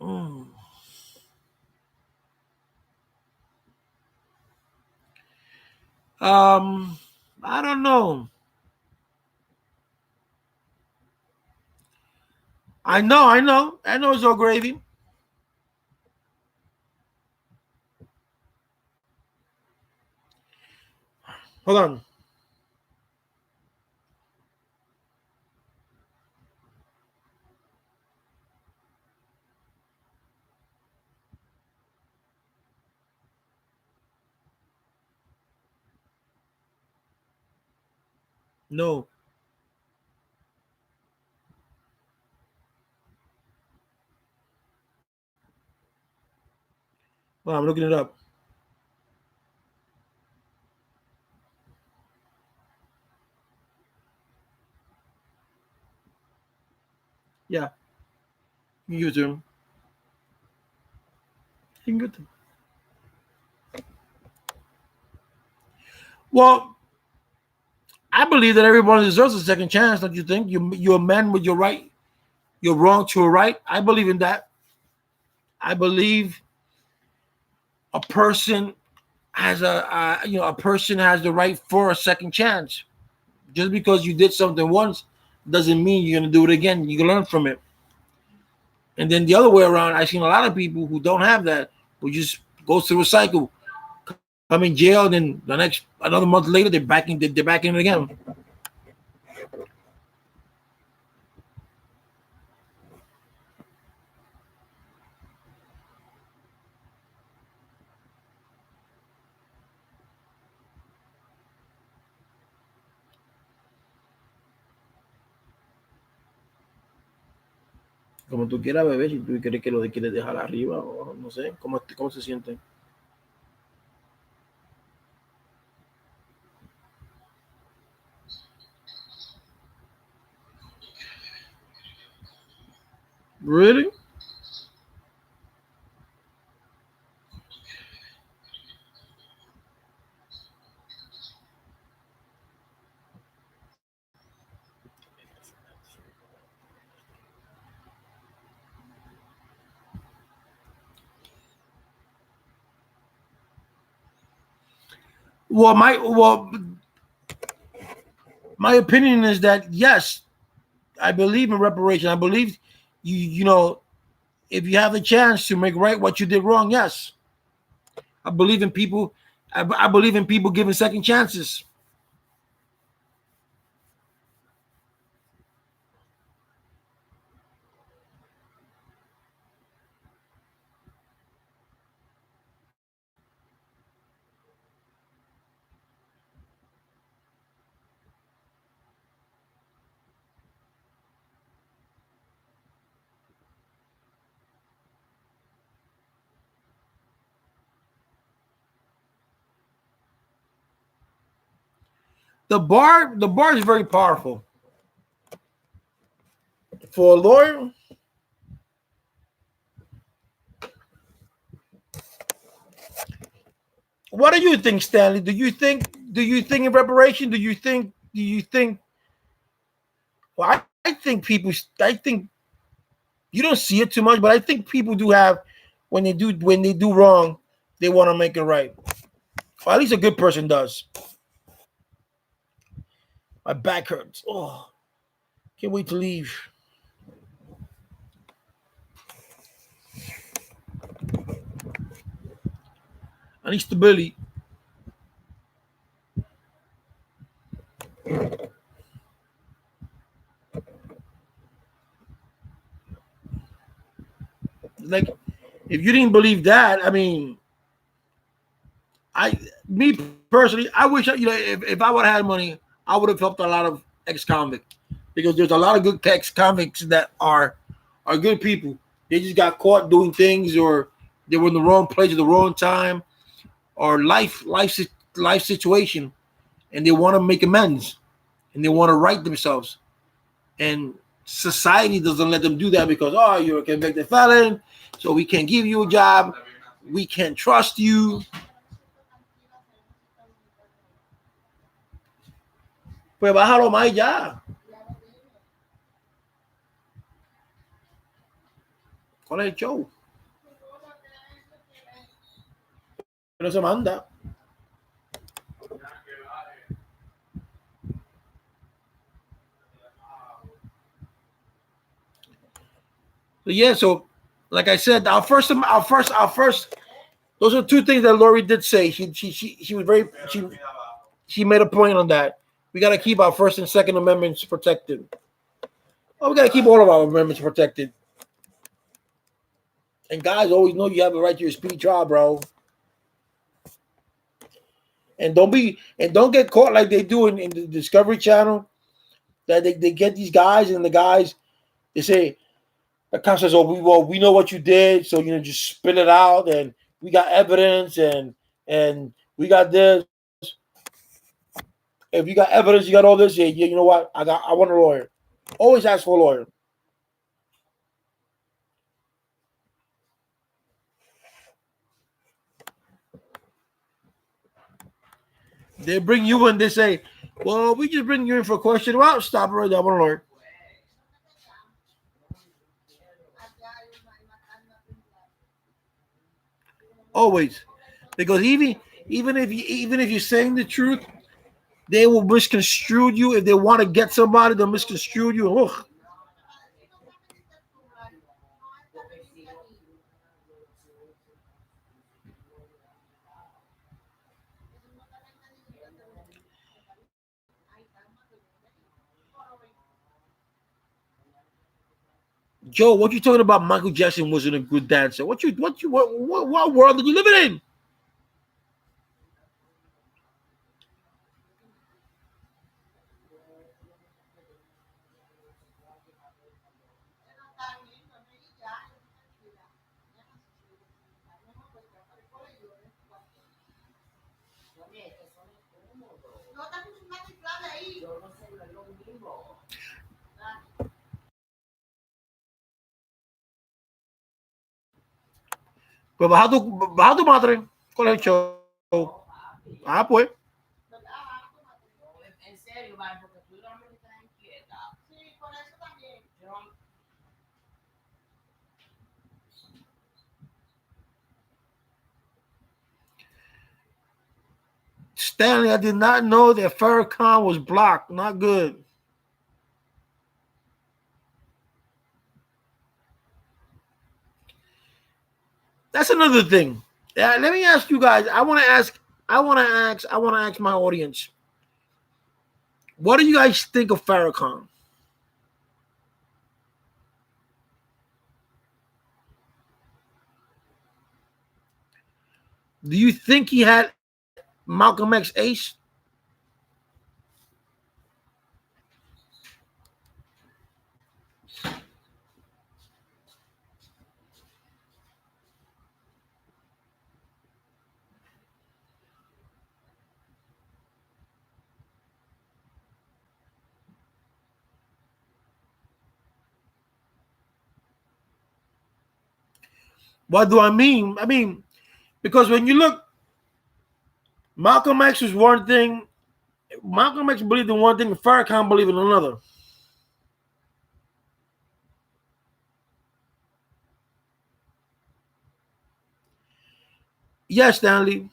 Mm. I don't know. I know it's all gravy. Hold on. No. Well, I'm looking it up. Yeah, you can give it to him. You can give it to him. Well, I believe that everyone deserves a second chance. Don't you think? You're a man with your right, your wrong to a right. I believe in that. I believe a person has a person has the right for a second chance. Just because you did something once doesn't mean you're gonna do it again. You can learn from it. And then the other way around, I've seen a lot of people who don't have that, who just goes through a cycle, come in jail, and then the next another month later they're back in it again. Como tú quieras, bebé, si tú crees que lo quieres dejar arriba o no sé, cómo se siente. Really? My opinion is that yes, I believe in reparation. I believe you know if you have the chance to make right what you did wrong, yes. I believe in people. I believe in people giving second chances. The bar is very powerful. For a lawyer, what do you think, Stanley? Do you think in reparation? Do you think well I think you don't see it too much, but I think people do have when they do wrong, they want to make it right. Or at least a good person does. My back hurts. Oh, can't wait to leave. I need stability. Like, if you didn't believe that, I mean, I, me personally, I wish if I would have had money, I would have helped a lot of ex-convicts because there's a lot of good ex-convicts that are good people. They just got caught doing things, or they were in the wrong place at the wrong time, or life situation, and they want to make amends and they want to right themselves. And society doesn't let them do that because you're a convicted felon, so we can't give you a job, we can't trust you. Pues bájalo más y ya. ¿Cuál es el show? Pero se manda. So yeah, so like I said, our first. Those are two things that Lori did say. She was very she made a point on that. We got to keep our First and Second Amendments protected. Oh, we got to keep all of our amendments protected. And guys always know you have a right to your speech, bro. And don't get caught like they do in the Discovery Channel. That they get these guys, and the guys, they say, the cop says, "Oh, we know what you did, so just spill it out, and we got evidence, and we got this. If you got evidence, you got all this. Yeah, you know what? I want a lawyer. Always ask for a lawyer." They bring you in. They say, "Well, we just bring you in for a question." Well, stop right there. I want a lawyer. Always, because even if you're saying the truth, they will misconstrue you. If they want to get somebody, they'll misconstrue you. Ugh. Joe, what you talking about? Michael Jackson wasn't a good dancer. What world are you living in? Pues baja tu madre. ¿Cuál es el show? Ah, pues. Stanley, I did not know that Farrakhan was blocked. Not good. That's another thing. Let me ask you guys. I want to ask my audience. What do you guys think of Farrakhan? Do you think he had Malcolm X ace? What do I mean? I mean, because when you look, Malcolm X was one thing. Malcolm X believed in one thing, and Farrakhan believed in another. Yes, Stanley.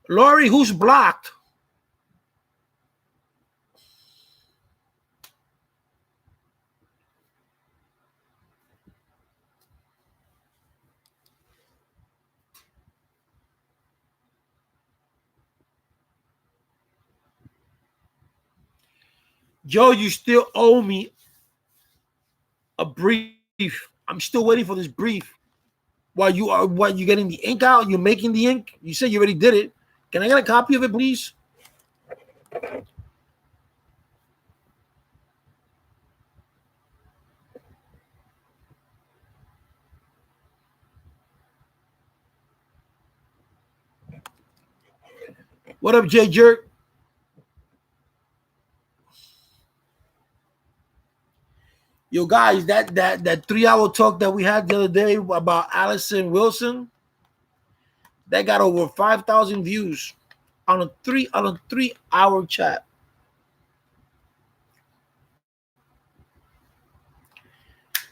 Lori, who's blocked? Joe, you still owe me a brief. I'm still waiting for this brief. While you getting the ink out, you're making the ink. You said you already did it. Can I get a copy of it, please? What up, Jay Jerk? Yo, guys, that 3-hour talk that we had the other day about Allison Wilson, that got over 5,000 views on a 3-hour chat.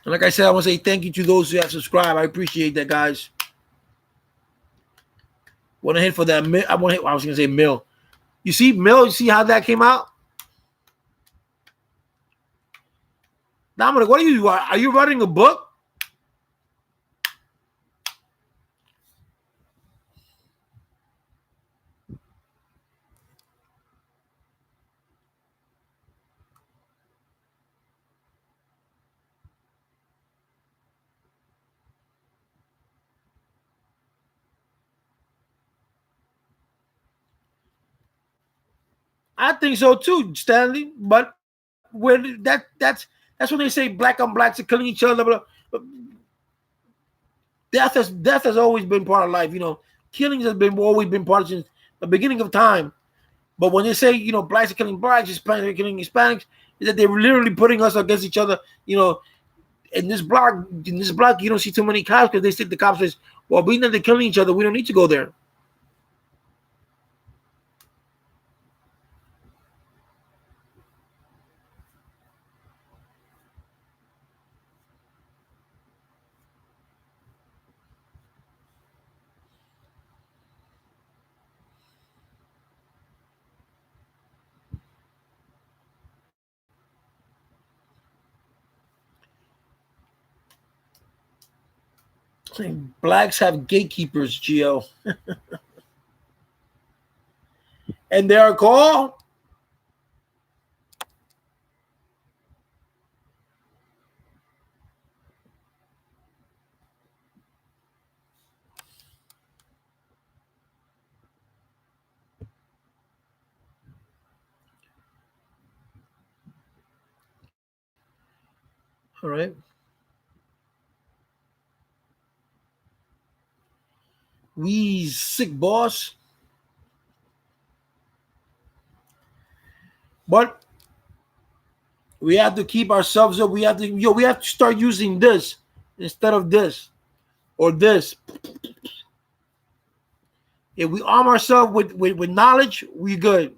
And like I said, I want to say thank you to those who have subscribed. I appreciate that, guys. Want to hit for that? I was going to say Mill. You see, Mill. You see how that came out? Dominic, what are you? Are you writing a book? I think so too, Stanley. But when that's when they say black on blacks are killing each other. But death has always been part of life. Killings has been always been part of since the beginning of time. But when they say blacks are killing blacks, Hispanics are killing Hispanics, is that they're literally putting us against each other. In this block, you don't see too many cops because they think the cops says, well, being that they're killing each other, we don't need to go there. Blacks have gatekeepers, Gio. And they are called all right. We sick boss. But we have to keep ourselves up. We have to start using this instead of this or this. If we arm ourselves with knowledge, we good.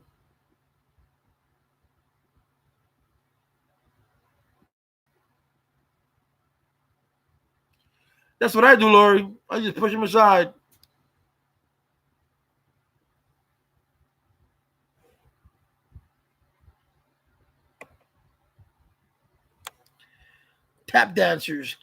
That's what I do, Lori. I just push them aside. Tap dancers.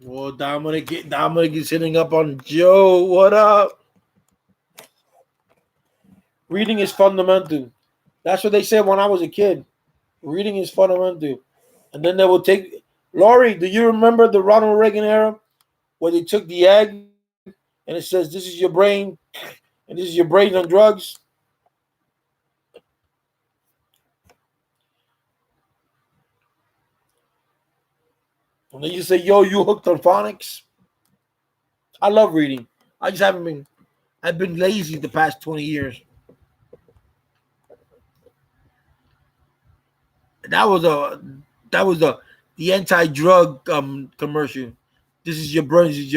Well, Dominic is hitting up on Joe. What up? Reading is fundamental. That's what they said when I was a kid. Reading is fundamental. And then they will take. Laurie, do you remember the Ronald Reagan era where they took the egg and it says, this is your brain and this is your brain on drugs? And then you say, yo, you hooked on phonics? I love reading. I just haven't been. I've been lazy the past 20 years. That was the anti-drug commercial. This is your brains. This is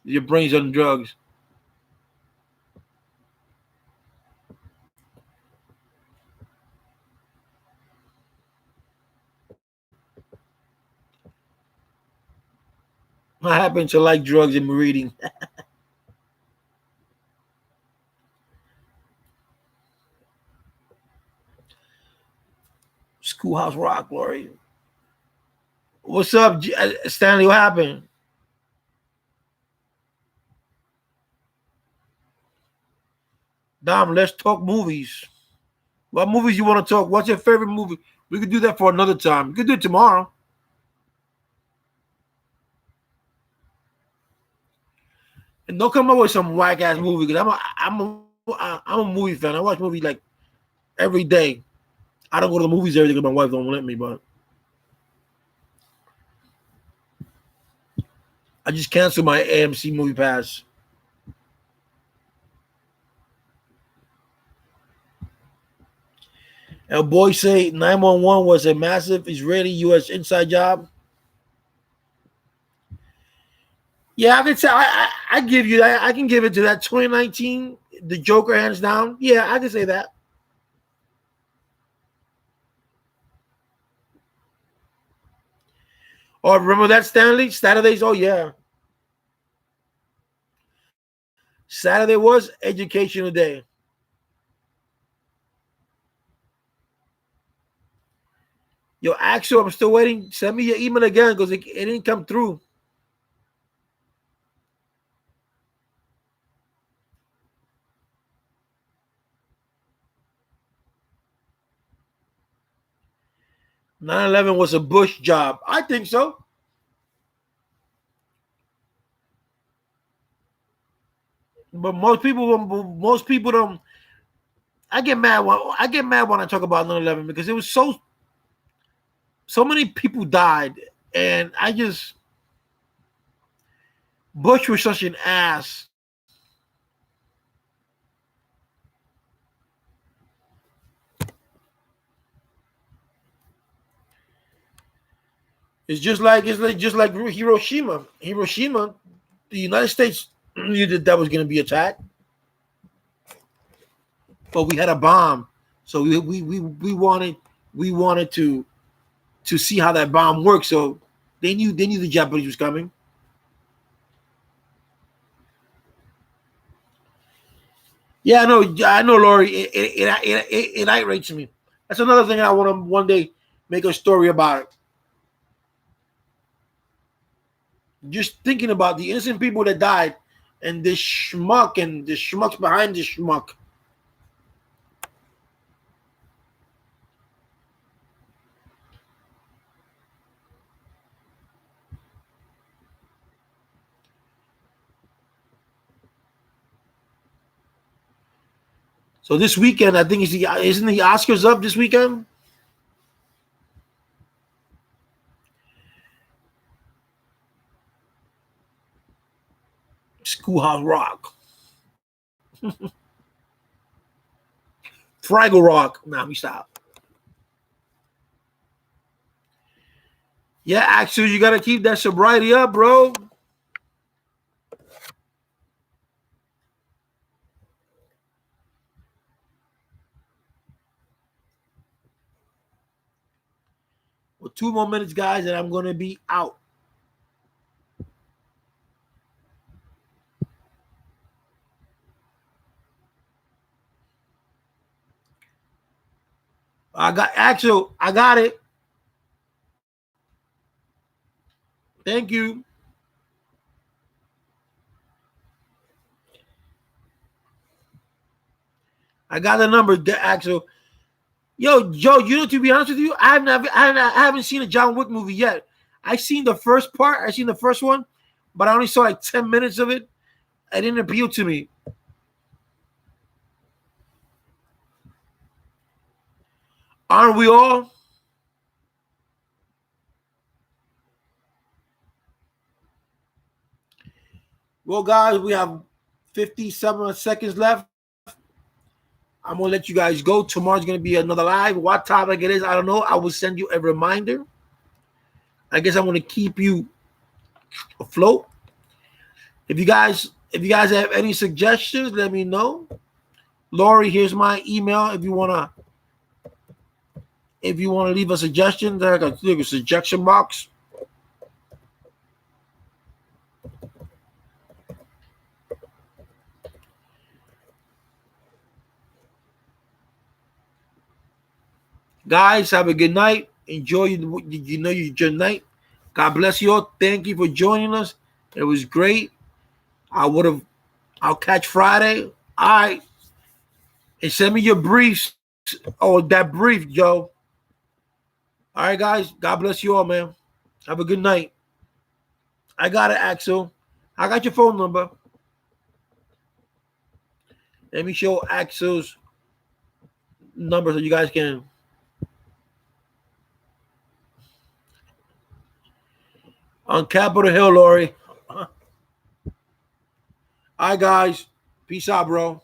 your brains on drugs. I happen to like drugs and reading. Schoolhouse Rock, Lori. What's up, Stanley? What happened? Dom, let's talk movies. What movies you want to talk? What's your favorite movie? We could do that for another time. We could do it tomorrow. And don't come up with some whack ass movie because I'm a movie fan. I watch movies like every day. I don't go to the movies every day because my wife don't let me, but I just canceled my AMC movie pass. And boys say 911 was a massive Israeli-U.S. inside job. Yeah, I can say I give you that. I can give it to that 2019, the Joker, hands down. Yeah, I can say that. Oh, remember that, Stanley? Saturdays? Oh, yeah. Saturday was educational day. Yo, Axel, I'm still waiting. Send me your email again because it didn't come through. "9/11 was a Bush job." I think so. But most people don't. I get mad when I talk about 9/11 because it was so many people died, and Bush was such an ass. It's just like Hiroshima. Hiroshima, the United States knew that was going to be attacked, but we had a bomb, so we wanted to see how that bomb works. So they knew the Japanese was coming. Yeah, I know, Lori. It irritates me. That's another thing I want to one day make a story about. Just thinking about the innocent people that died, and this schmuck and the schmucks behind this schmuck. So this weekend, I think isn't the Oscars up this weekend? Schoolhouse Rock, Fraggle Rock. Nah, we stop. Yeah, actually, you gotta keep that sobriety up, bro. Well, 2 more minutes, guys, and I'm gonna be out. I got it. Thank you. I got the number, Axel. Yo, Joe, to be honest with you, I haven't seen a John Wick movie yet. I seen the first part. I seen the first one, but I only saw like 10 minutes of it. It didn't appeal to me. Aren't we all? Well, guys, we have 57 seconds left. I'm gonna let you guys go. Tomorrow's gonna be another live. What topic it is, I don't know. I will send you a reminder. I guess I'm gonna keep you afloat. If you guys have any suggestions, let me know. Lori, here's my email. If you wanna leave a suggestion, there's a suggestion box. Guys, have a good night. Enjoy your night. God bless you all. Thank you for joining us. It was great. I'll catch Friday. All right. And send me your briefs. Oh, that brief, Joe. All right, guys. God bless you all, man. Have a good night. I got it, Axel. I got your phone number. Let me show Axel's number so you guys can. On Capitol Hill, Lori. All right, guys. Peace out, bro.